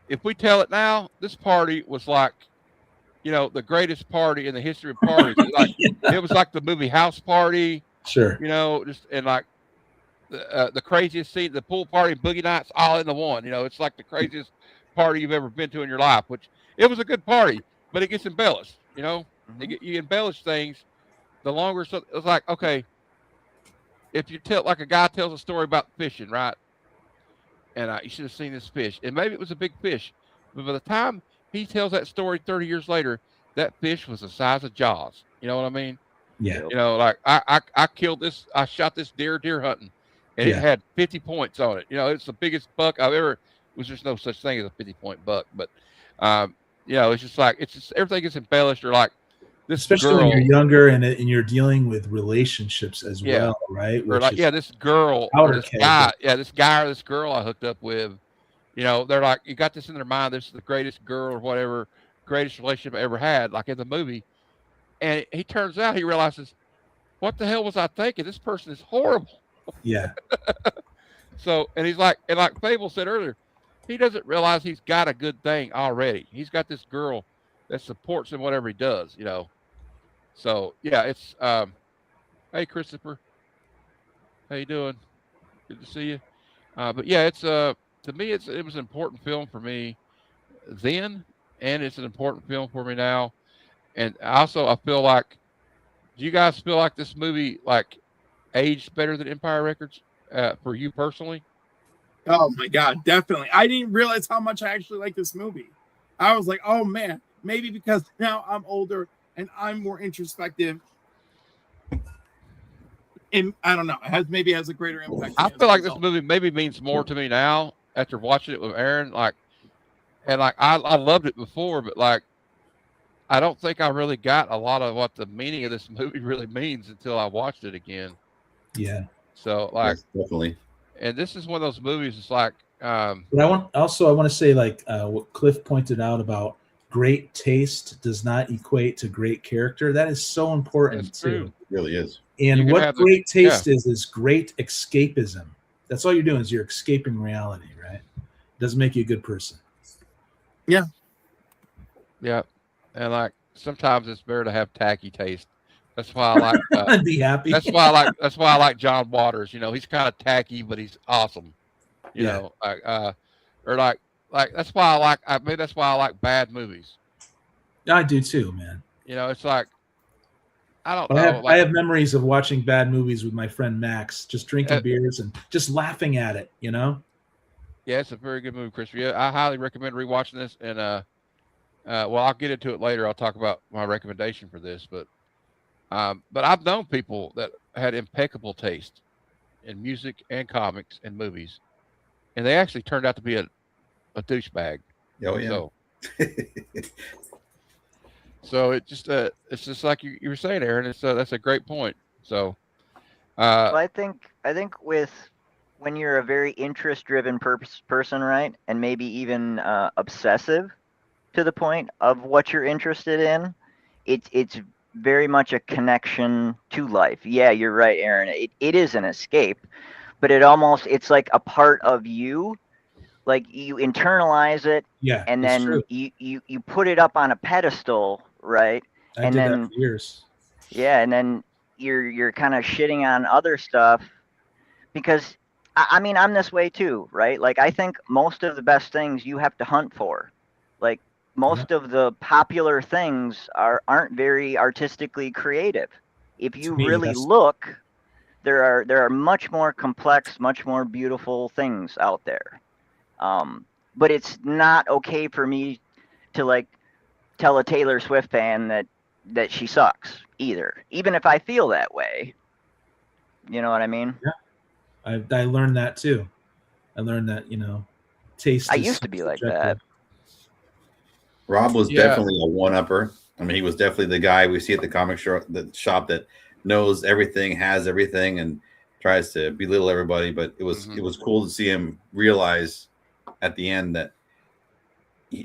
if we tell it now, this party was like, the greatest party in the history of parties. It was like the movie House Party,
Sure.
just and like the craziest scene, the pool party, boogie nights, all in the one. It's like the craziest party you've ever been to in your life. Which it was a good party, but it gets embellished.
Mhm.
You embellish things. The longer, so it's like, okay, if you tell, like, a guy tells a story about fishing, right? And you should have seen this fish, and maybe it was a big fish, but by the time he tells that story 30 years later, that fish was the size of Jaws. You know what I mean?
Yeah.
Yep.
Like I killed this, I shot this deer hunting, and it
Yeah.
had 50 points on it. It's the biggest buck I've ever. Was There's no such thing as a 50-point buck, but it's just like, it's just everything is embellished, or like this
Especially when you're
girl,
younger and you're dealing with relationships as
yeah,
well, right?
or
Which
like,
is
yeah, this girl or
powder
this
keg.
guy, this guy or this girl I hooked up with. They're like, you got this in their mind. This is the greatest girl or whatever, greatest relationship I ever had, like in the movie. And he turns out, he realizes, what the hell was I thinking? This person is horrible.
Yeah.
So, and he's like, and like Fable said earlier, he doesn't realize he's got a good thing already. He's got this girl that supports him whatever he does. So yeah, it's hey Christopher, how you doing? Good to see you. But yeah, it's to me, it was an important film for me then, and it's an important film for me now. And also, I feel like, do you guys feel like this movie like aged better than Empire Records for you personally?
Oh my god, definitely. I didn't realize how much I actually like this movie. I was like, oh man, maybe because now I'm older and I'm more introspective. And I don't know, maybe has a greater impact.
I
as a
feel like this
result.
movie maybe means more to me now after watching it with Aaron. Like, and like I loved it before, but like I don't think I really got a lot of what the meaning of this movie really means until I watched it again.
Yeah.
So like,
Yes, definitely.
and this is one of those movies. It's like,
But I want to say, like, what Cliff pointed out about great taste does not equate to great character. That is so important
that's true.
too.
It really is.
You
And
can
what
have
great taste is great escapism. That's all you're doing, is you're escaping reality, right? It doesn't make you a good person.
Yeah, and like sometimes it's better to have tacky taste. That's why I like.
I'd be happy.
That's why I like. That's why I like John Waters. He's kind of tacky, but he's awesome.
Yeah.
Like or like that's why I like. Maybe that's why I like bad movies.
I do too, man.
It's like, I don't
I
know.
have memories of watching bad movies with my friend Max, just drinking beers and just laughing at it.
Yeah, it's a very good movie, Christopher. Yeah, I highly recommend rewatching this. And well, I'll get into it later. I'll talk about my recommendation for this, but I've known people that had impeccable taste in music and comics and movies, and they actually turned out to be a douchebag.
Oh yeah.
So it's just like you were saying, Aaron. That's a great point. So,
Well, I think with when you're a very interest-driven person, right, and maybe even obsessive to the point of what you're interested in, it's very much a connection to life. Yeah, you're right, Aaron. It is an escape, but it's like a part of you. Like you internalize it,
Yeah,
and
it's
then
true.
you put it up on a pedestal, right?
I
and
did
then
that for years.
yeah, and then you're kind of shitting on other stuff because I mean I'm this way too, right? Like I think most of the best things you have to hunt for. Like most of the popular things aren't very artistically creative. If you
To me,
really
that's-
look, there are much more complex, much more beautiful things out there. But it's not okay for me to like tell a Taylor Swift fan that that she sucks either. Even if I feel that way, you know what I mean?
I learned that too. I learned that taste.
I
is
used to be like
subjective.
that.
Rob was
Yeah.
definitely a one-upper. I mean, he was definitely the guy we see at the shop that knows everything, has everything, and tries to belittle everybody. But it was cool to see him realize at the end that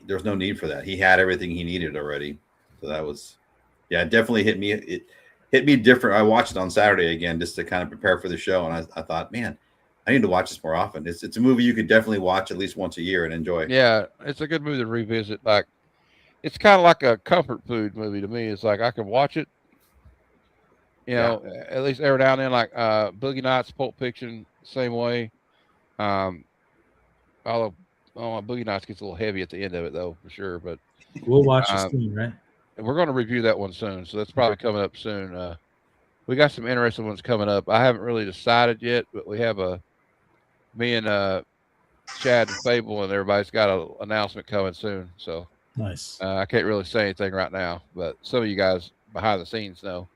there's no need for that. He had everything he needed already. So that was, it definitely hit me. It hit me different. I watched it on Saturday again just to kind of prepare for the show, and I thought, man, I need to watch this more often. It's a movie you could definitely watch at least once a year and enjoy.
Yeah, it's a good movie to revisit. Like, it's kind of like a comfort food movie to me. It's like I can watch it, at least every now and then. Like Boogie Nights, Pulp Fiction, same way. Although, Boogie Nights gets a little heavy at the end of it, though, for sure. But
We'll watch it soon, right?
we're going to review that one soon, so that's probably coming up soon. We got some interesting ones coming up. I haven't really decided yet, but we have me and Chad and Fable and everybody's got an announcement coming soon. So
Nice.
I can't really say anything right now, but some of you guys behind the scenes know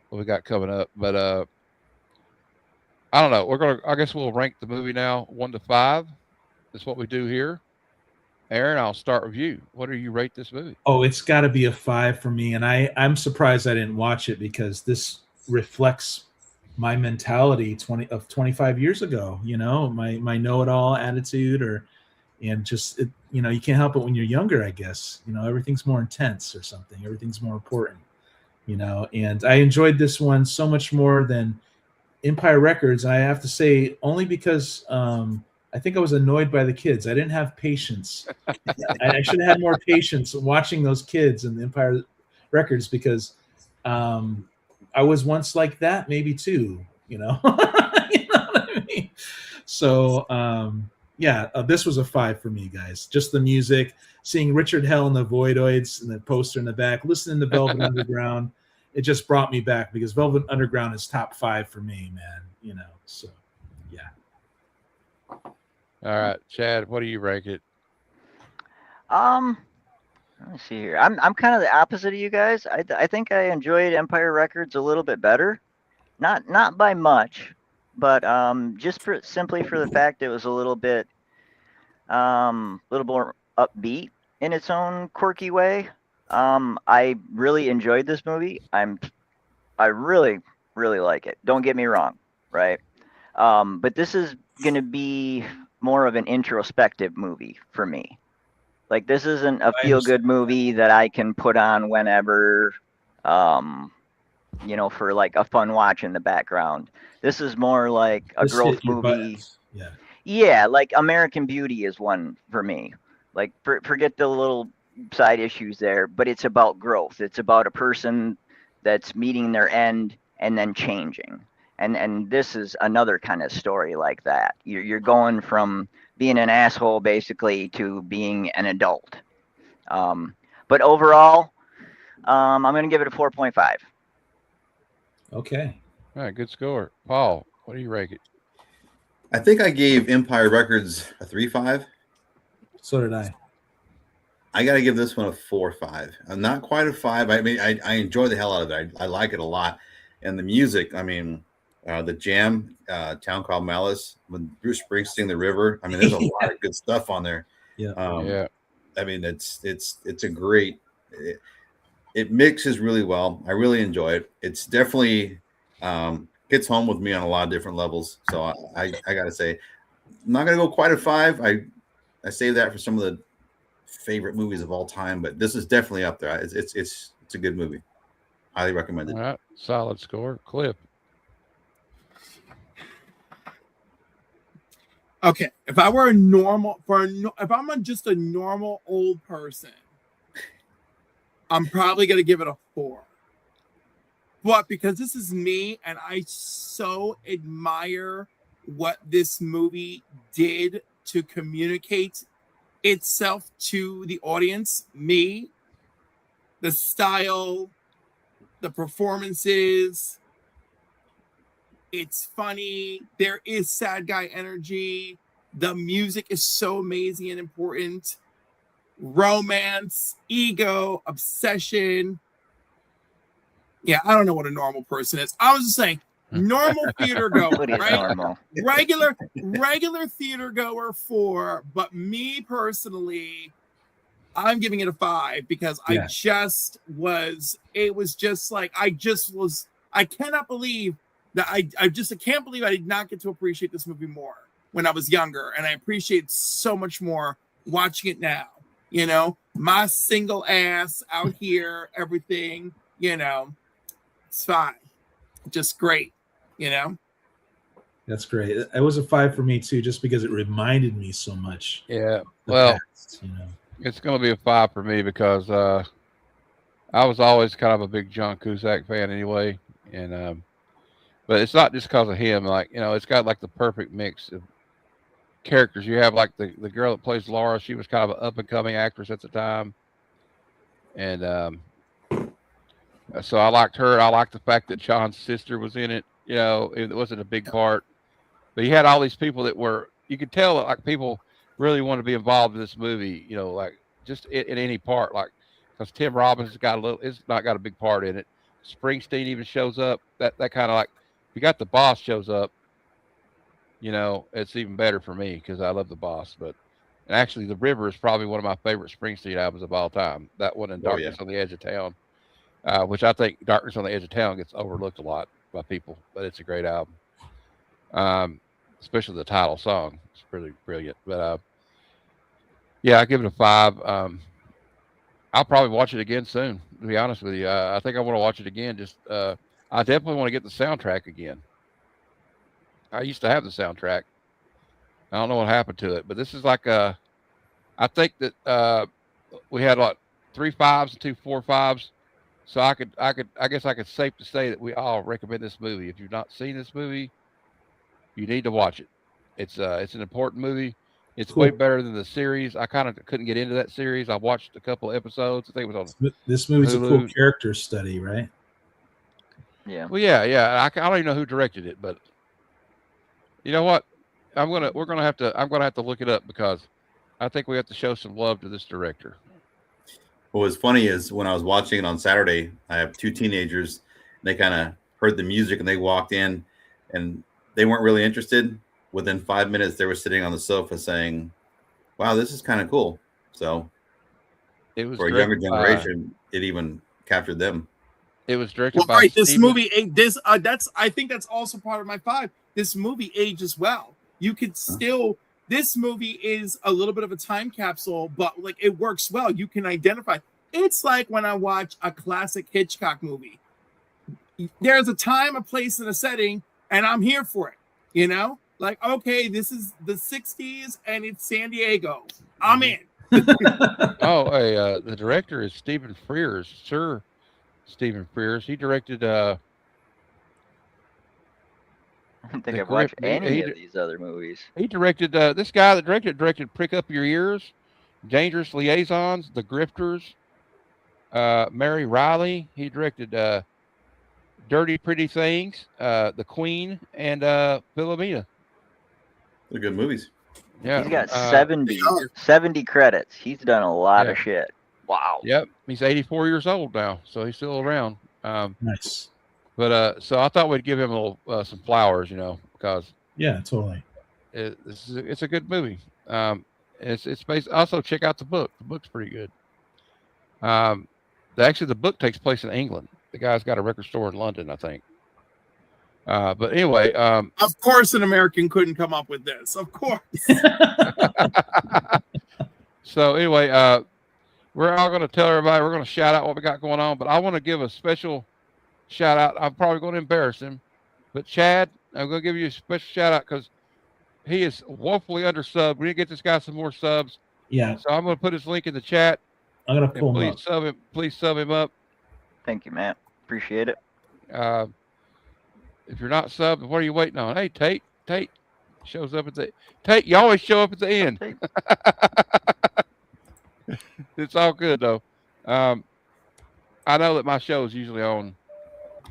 what we got coming up. But I don't know. I guess we'll rank the movie now 1 to 5. That's what we do here. Aaron, I'll start with you. What do you rate this movie?
Oh, it's got to be a 5 for me, and I'm surprised I didn't watch it because this reflects my mentality 25 years ago. My know-it-all attitude, and just you can't help it when you're younger. I guess everything's more intense or something. Everything's more important. And I enjoyed this one so much more than Empire Records. I have to say, only because I think I was annoyed by the kids. I didn't have patience. I should have had more patience watching those kids in the Empire Records because I was once like that, maybe too. You know what I mean? So this was a 5 for me, guys. Just the music, seeing Richard Hell and the Voidoids and the poster in the back, listening to Velvet Underground. It just brought me back because Velvet Underground is top 5 for me, man. So yeah.
All right, Chad, what do you rank it?
Let me see here. I'm kind of the opposite of you guys. I think I enjoyed Empire Records a little bit better, not by much, but simply for the fact it was a little more upbeat in its own quirky way. I really enjoyed this movie. I really, really like it. Don't get me wrong, right? But this is gonna be more of an introspective movie for me. Like, this isn't a feel-good movie that I can put on whenever, for like a fun watch in the background. This is more like a growth movie. Yeah, like American Beauty is one for me. Like, forget the little side issues there, but it's about growth. It's about a person that's meeting their end and then changing. And this is another kind of story like that. You're going from being an asshole basically to being an adult. But overall, I'm going to give it a 4.5.
Okay.
All right, good score. Paul, what do you rank it?
I think I gave Empire Records a 3.5.
So did I.
I got to give this one a 4.5. Not quite a 5. I mean, I enjoy the hell out of it. I like it a lot. And the music, I mean, the jam, Town Called Malice, when Bruce Springsteen, The River. I mean, there's a lot of good stuff on there.
Yeah.
I mean, it's a great. It mixes really well. I really enjoy it. It's definitely hits home with me on a lot of different levels. So I got to say, I'm not gonna go quite a 5. I save that for some of the favorite movies of all time, but this is definitely up there. It's a good movie. Highly recommended.
All right, solid score. Cliff.
Okay, if I'm just a normal old person, I'm probably gonna give it a 4. But because this is me and I so admire what this movie did to communicate itself to the audience, me, the style, the performances, it's funny, there is sad guy energy, the music is so amazing and important, romance, ego, obsession. Yeah, I don't know what a normal person is. I was just saying, normal theater goer,
What is
right?
normal?
Regular theater goer 4, but me personally, I'm giving it a 5 because
Yeah.
it was just like, I cannot believe that I can't believe I did not get to appreciate this movie more when I was younger. And I appreciate so much more watching it now. You know, my single ass out here, everything, you know, it's fine. Just great, you know?
That's great. It was a 5 for me too, just because it reminded me so much.
Yeah.
of the
Well,
past, you know.
it's going to be a 5 for me because I was always kind of a big John Cusack fan anyway, and but it's not just because of him. Like, you know, it's got like the perfect mix of characters. You have like the girl that plays Laura. She was kind of an up and coming actress at the time, and so I liked her. I liked the fact that John's sister was in it. You know, it wasn't a big part, but you had all these people that were. You could tell that like people really want to be involved in this movie. You know, like just in any part, like because Tim Robbins has got a little. It's not got a big part in it. Springsteen even shows up. That kind of like you got the boss shows up. You know, it's even better for me because I love the boss. But and actually, The River is probably one of my favorite Springsteen albums of all time. That one and
Oh,
Darkness
yeah.
on the Edge of Town, which I think Darkness on the Edge of Town gets overlooked a lot by people, but it's a great album. Especially the title song. It's really brilliant. But yeah, I give it a 5. I'll probably watch it again soon. To be honest with you, I think I want to watch it again. Just I definitely want to get the soundtrack again. I used to have the soundtrack. I don't know what happened to it, but this is like I think that we had like 3 5s and 2 4 5s. So I guess I could safe to say that we all recommend this movie. If you've not seen this movie, you need to watch it. It's an important movie. It's way
Cool.
better than the series. I kind of couldn't get into that series. I watched a couple of episodes. I think it was on
This movie's a cool
Hulu.
character study, right?
Yeah.
Well, yeah. I don't even know who directed it, but you know what? I'm gonna have to look it up because I think we have to show some love to this director.
What was funny is when I was watching it on Saturday, I have 2 teenagers. They kind of heard the music and they walked in, and they weren't really interested. Within 5 minutes, they were sitting on the sofa saying, "Wow, this is kind of cool." So
It was
for a younger
directed by
generation, it even captured them.
it was directed
Well,
by
all right, this
Steven.
movie, I think that's also part of my 5. This movie ages well. You could still, this movie is a little bit of a time capsule, but like it works well. You can identify. It's like when I watch a classic Hitchcock movie. There's a time, a place, and a setting, and I'm here for it. You know, like okay, this is the '60s and it's San Diego. I'm in.
Oh, hey, the director is Stephen Frears, Sir Stephen Frears. He directed
I don't think
The
I've watched
Grip.
any of these other movies.
He directed this guy that directed Prick Up Your Ears, Dangerous Liaisons, The Grifters, Mary Riley. He directed Dirty Pretty Things, The Queen, and Philomena.
They're good movies.
Yeah,
He's got
They are.
70 credits. He's done a lot
Yeah.
of shit. Wow.
Yep, he's 84 years old now, so he's still around.
Nice.
But so I thought we'd give him a little some flowers, you know, because
Yeah, totally.
it's a good movie. It's based. Also, check out the book. The book's pretty good. Actually, the book takes place in England. The guy's got a record store in London, I think. But anyway,
Of course, an American couldn't come up with this. Of course.
so anyway, we're all going to tell everybody. We're going to shout out what we got going on. But I want to give a special shout out. I'm probably going to embarrass him, but Chad, I'm going to give you a special shout out because he is woefully undersubbed. We need to get this guy some more subs.
Yeah,
So I'm going to put his link in the chat.
I'm gonna
And
pull him up.
please sub him up.
Thank you, Matt. Appreciate it.
If you're not subbed, what are you waiting on? Hey, Tate shows up at the Tate. You always show up at the end.
Hey,
It's all good though. I know that my show is usually on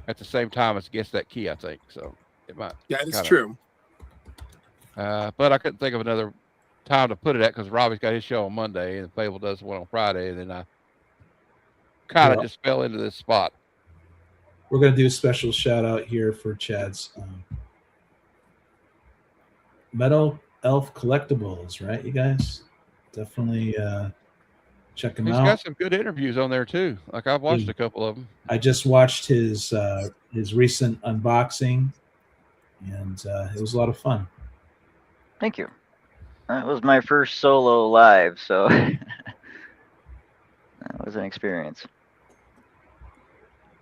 at the same time as Guess That Key. I think so. It might.
That is
kinda-
true.
But I couldn't think of another time to put it at because Robbie's got his show on Monday and Fable does one on Friday, and then I kind of
Well-
just fell into this spot.
we're going to do a special shout out here for Chad's Metal Elf Collectibles, right, you guys? Definitely check him
He's
out.
got some good interviews on there too. Like I've watched a couple of them.
I just watched his recent unboxing, and it was a lot of fun.
Thank you. That was my first solo live, so that was an experience.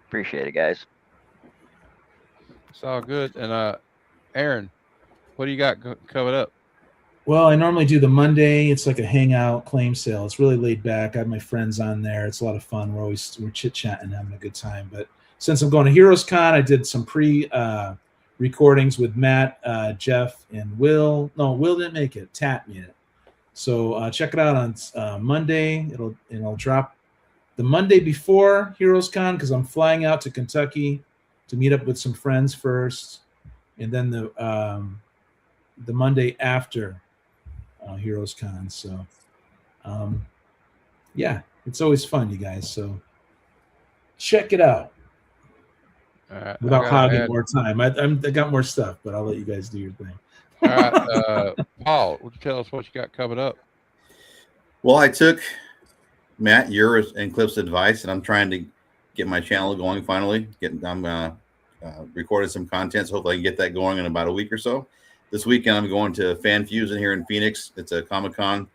Appreciate it, guys.
It's all good. And Aaron, what do you got coming up?
Well, I normally do the Monday. It's like a hangout claim sale. It's really laid back. I have my friends on there. It's a lot of fun. We're chit-chatting, having a good time. But since I'm going to Heroes Con, I did some recordings with Matt, Jeff, and Will. No, Will didn't make it. Tat made it. So check it out on Monday. It'll drop the Monday before Heroes Con because I'm flying out to Kentucky to meet up with some friends first, and then the Monday after Heroes Con. So yeah, it's always fun, you guys. So check it out.
All right,
without hogging more time. I got more stuff, but I'll let you guys do your thing.
All right, Paul, would you tell us what you got coming up?
Well, I took Matt, yours, and Cliff's advice, and I'm trying to get my channel going finally. I'm recording some content, so hopefully I can get that going in about a week or so. This weekend, I'm going to Fan Fusion here in Phoenix. It's a Comic-Con.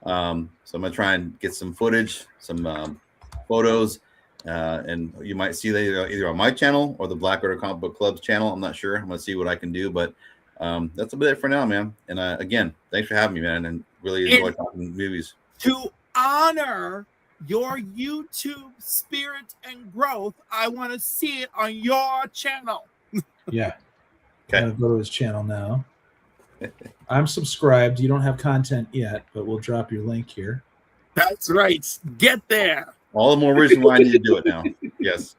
So I'm going to try and get some footage, some photos, and you might see that either on my channel or the Black Order Comic Book Club's channel. I'm not sure. I'm going to see what I can do, but that's about it for now, man. And again, thanks for having me, man, and really enjoy talking movies.
To honor your YouTube spirit and growth, I want to see it on your channel.
Yeah.
Okay.
I'm going to go to his channel now. I'm subscribed. You don't have content yet, but we'll drop your link here.
That's right. Get there.
All the more reason why I need to do it now. Yes.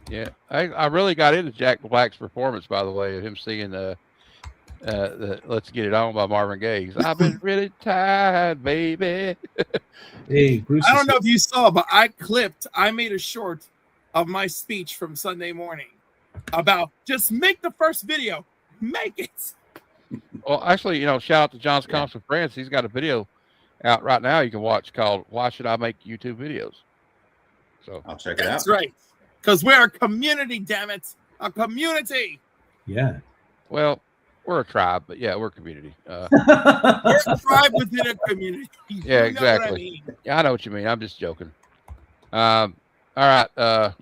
Yeah, I really got into Jack Black's performance, by the way, of him singing the "Let's Get It On" by Marvin Gaye. He's, I've been really tired, baby.
Hey, Bruce.
I don't know if you saw, but I made a short of my speech from Sunday morning about just make the first video, make it.
Well, actually, shout out to John's Comics with Friends. He's got a video out right now you can watch called "Why Should I Make YouTube Videos?" So
I'll check it out.
That's right, because we're a community. Damn it, a community.
Yeah.
Well, we're a tribe, but yeah, we're a community.
We're a tribe within a community.
Yeah,
You know what I
exactly.
mean.
Yeah, I know what you mean. I'm just joking. All right,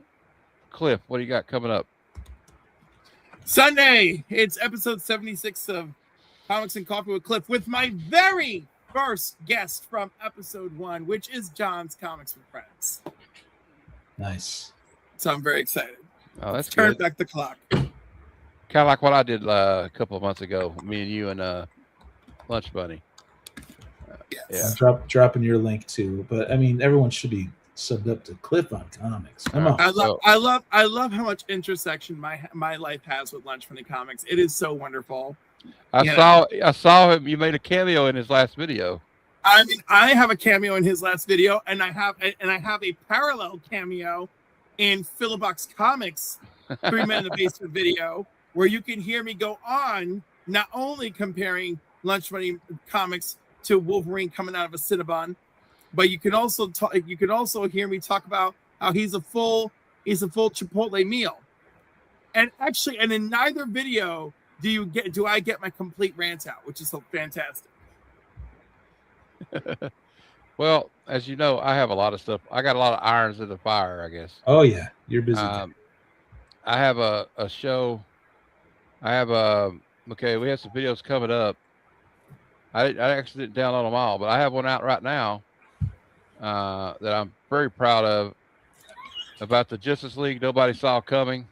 Cliff, what do you got coming up?
Sunday, it's episode 76 of Comics and Coffee with Cliff with my very first guest from episode 1, which is John's Comics with Friends.
Nice.
So I'm very excited.
Oh, that's
Turn
good.
back the clock.
Kind of like what I did a couple of months ago. Me and you and Lunch Bunny.
Yes.
Yeah.
Dropping your link too, but I mean, everyone should be subbed up to Cliff on Comics. Come on.
I love how much intersection my life has with Lunch Money Comics. It is so wonderful.
I saw him. You made a cameo in his last video.
I mean, I have a cameo in his last video, and I have a parallel cameo in Philobox Comics 3 Men in the Basement video, where you can hear me go on not only comparing Lunch Money Comics to Wolverine coming out of a Cinnabon, but you can also hear me talk about how he's a full Chipotle meal. And in neither video do I get my complete rant out, which is so fantastic.
Well, as you know, I have a lot of stuff. I got a lot of irons in the fire, I guess.
Oh yeah, you're busy.
I have a show. I have okay. We have some videos coming up. I actually didn't download them all, but I have one out right now that I'm very proud of, about the Justice League nobody saw coming.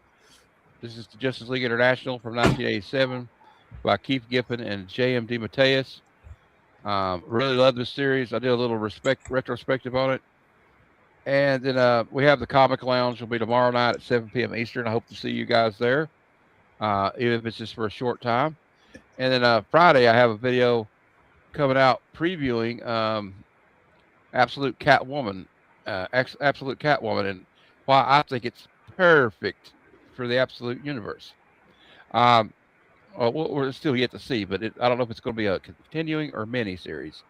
This is the Justice League International from 1987 by Keith Giffen and J.M. DeMatteis. Really love this series. I did a little retrospective on it. And then we have the Comic Lounge. Will be tomorrow night at 7 p.m. Eastern. I hope to see you guys there, even if it's just for a short time. And then Friday, I have a video coming out previewing Absolute Catwoman Absolute Catwoman, and why I think it's perfect for the Absolute universe. Um, well, we're still yet to see, but I don't know if it's going to be a continuing or mini series.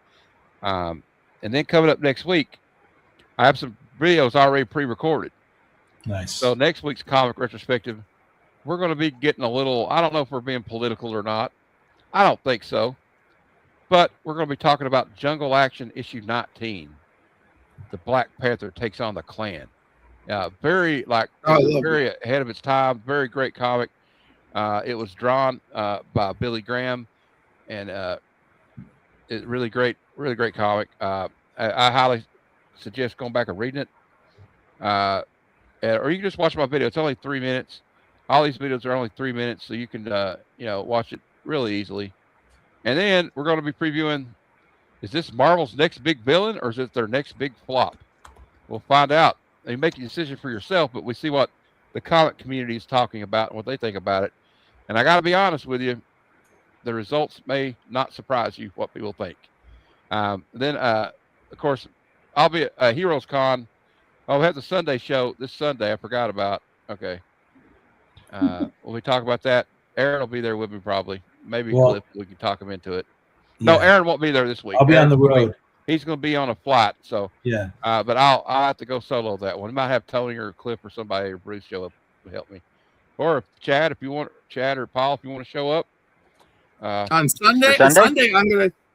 And then coming up next week, I have some videos already pre-recorded.
Nice.
So next week's comic retrospective, we're going to be getting a little. I don't know if we're being political or not. I don't think so. But we're going to be talking about Jungle Action issue 19. The Black Panther takes on the Klan. Very very ahead of its time. Very great comic. It was drawn by Billy Graham, and it's really great comic. I highly suggest going back and reading it. Or you can just watch my video. It's only 3 minutes. All these videos are only 3 minutes, so you can watch it really easily. And then we're going to be previewing, is this Marvel's next big villain or is it their next big flop? We'll find out. You make a decision for yourself, but we see what the comic community is talking about and what they think about it. And I got to be honest with you, the results may not surprise you what people think. Then, of course, I'll be at Heroes Con. I'll have the Sunday show this Sunday. I forgot about. Okay. We'll be talking about that. Aaron will be there with me probably. Maybe Cliff, we can talk him into it.
Yeah.
No, Aaron won't be there this week.
I'll be
Aaron's
on the road.
He's going to be on a flight, so
yeah.
But I'll have to go solo that one. I might have Tony or Cliff or somebody or Bruce show up to help me, or Chad if you want. Chad or Paul if you want to show up.
On Sunday?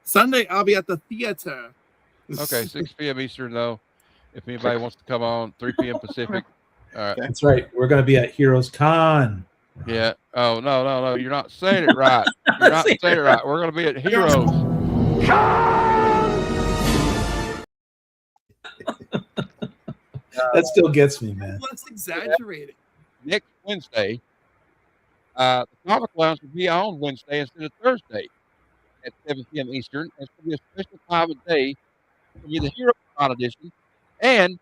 Sunday I'll be at the theater.
Okay, 6 p.m. Eastern though. If anybody wants to come on, 3 p.m. Pacific. All right.
That's right. We're going to be at Heroes Con.
Yeah. Oh no! You're not saying it right. You're not saying it right. We're going to be at Heroes.
That still gets me, man.
Let's exaggerate it.
Next Wednesday, the Comic Lounge will be on Wednesday instead of Thursday at 7 p.m. Eastern. It's going to be a special time of day. It's going to be the Hero Con edition, and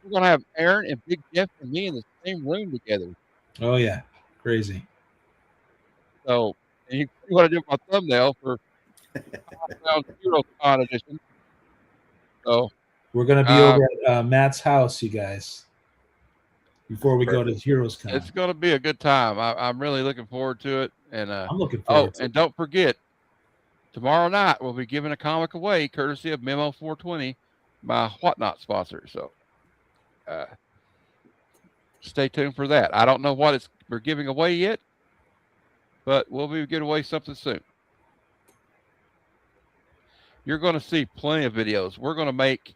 we're going to have Aaron and Big Jeff and me in the same room together.
Oh yeah, crazy.
So, and you want to do my thumbnail for Hero Con edition. So
we're going to be over at Matt's house, you guys, before we go to Heroes Con.
It's going to be a good time. I'm really looking forward to it. And
I'm looking forward to it.
And don't forget, tomorrow night we'll be giving a comic away, courtesy of Memo 420, my Whatnot sponsor. So stay tuned for that. I don't know what we're giving away yet, but we'll be giving away something soon. You're going to see plenty of videos. We're going to make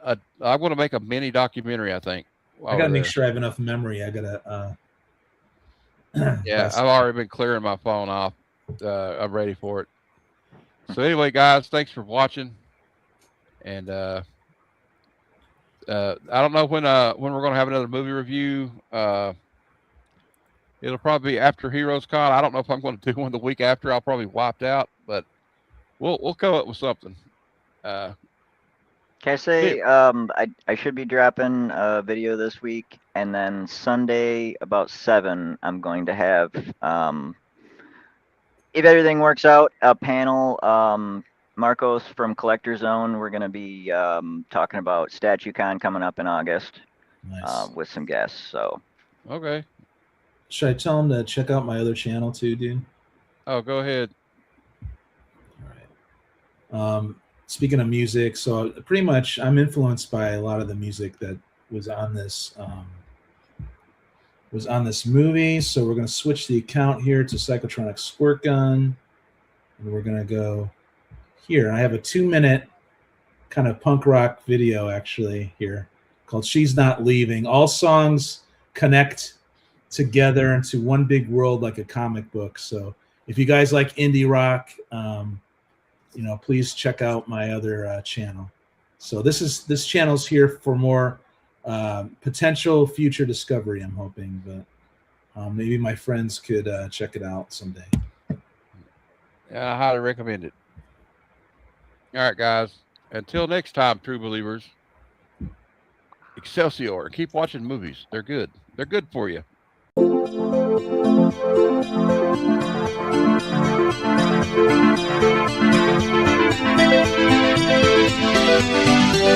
I'm going to make a mini documentary, I think.
I got to make sure I have enough memory. I got to.
Yeah, I've already been clearing my phone off. I'm ready for it. So anyway, guys, thanks for watching. And I don't know when we're going to have another movie review. It'll probably be after Heroes Con. I don't know if I'm going to do one the week after. I'll probably wiped out, but we'll come up with something.
Can I say I should be dropping a video this week, and then Sunday about 7 I'm going to have, if everything works out, a panel. Marcos from Collector Zone. We're going to be talking about StatueCon coming up in August.
Nice.
With some guests. So
Okay.
Should I tell them to check out my other channel too, dude?
Oh, go ahead.
All right. Speaking of music, so pretty much I'm influenced by a lot of the music that was on this movie. So we're going to switch the account here to Psychotronic Squirt Gun, and we're going to go here. I have a 2-minute kind of punk rock video actually here called "She's Not Leaving." All songs connect together into one big world like a comic book. So if you guys like indie rock, please check out my other channel. So this channel's here for more potential future discovery, I'm hoping, but maybe my friends could check it out someday.
Yeah, I highly recommend it. All right, guys. Until next time, true believers, Excelsior. Keep watching movies. They're good. They're good for you.
Thank you.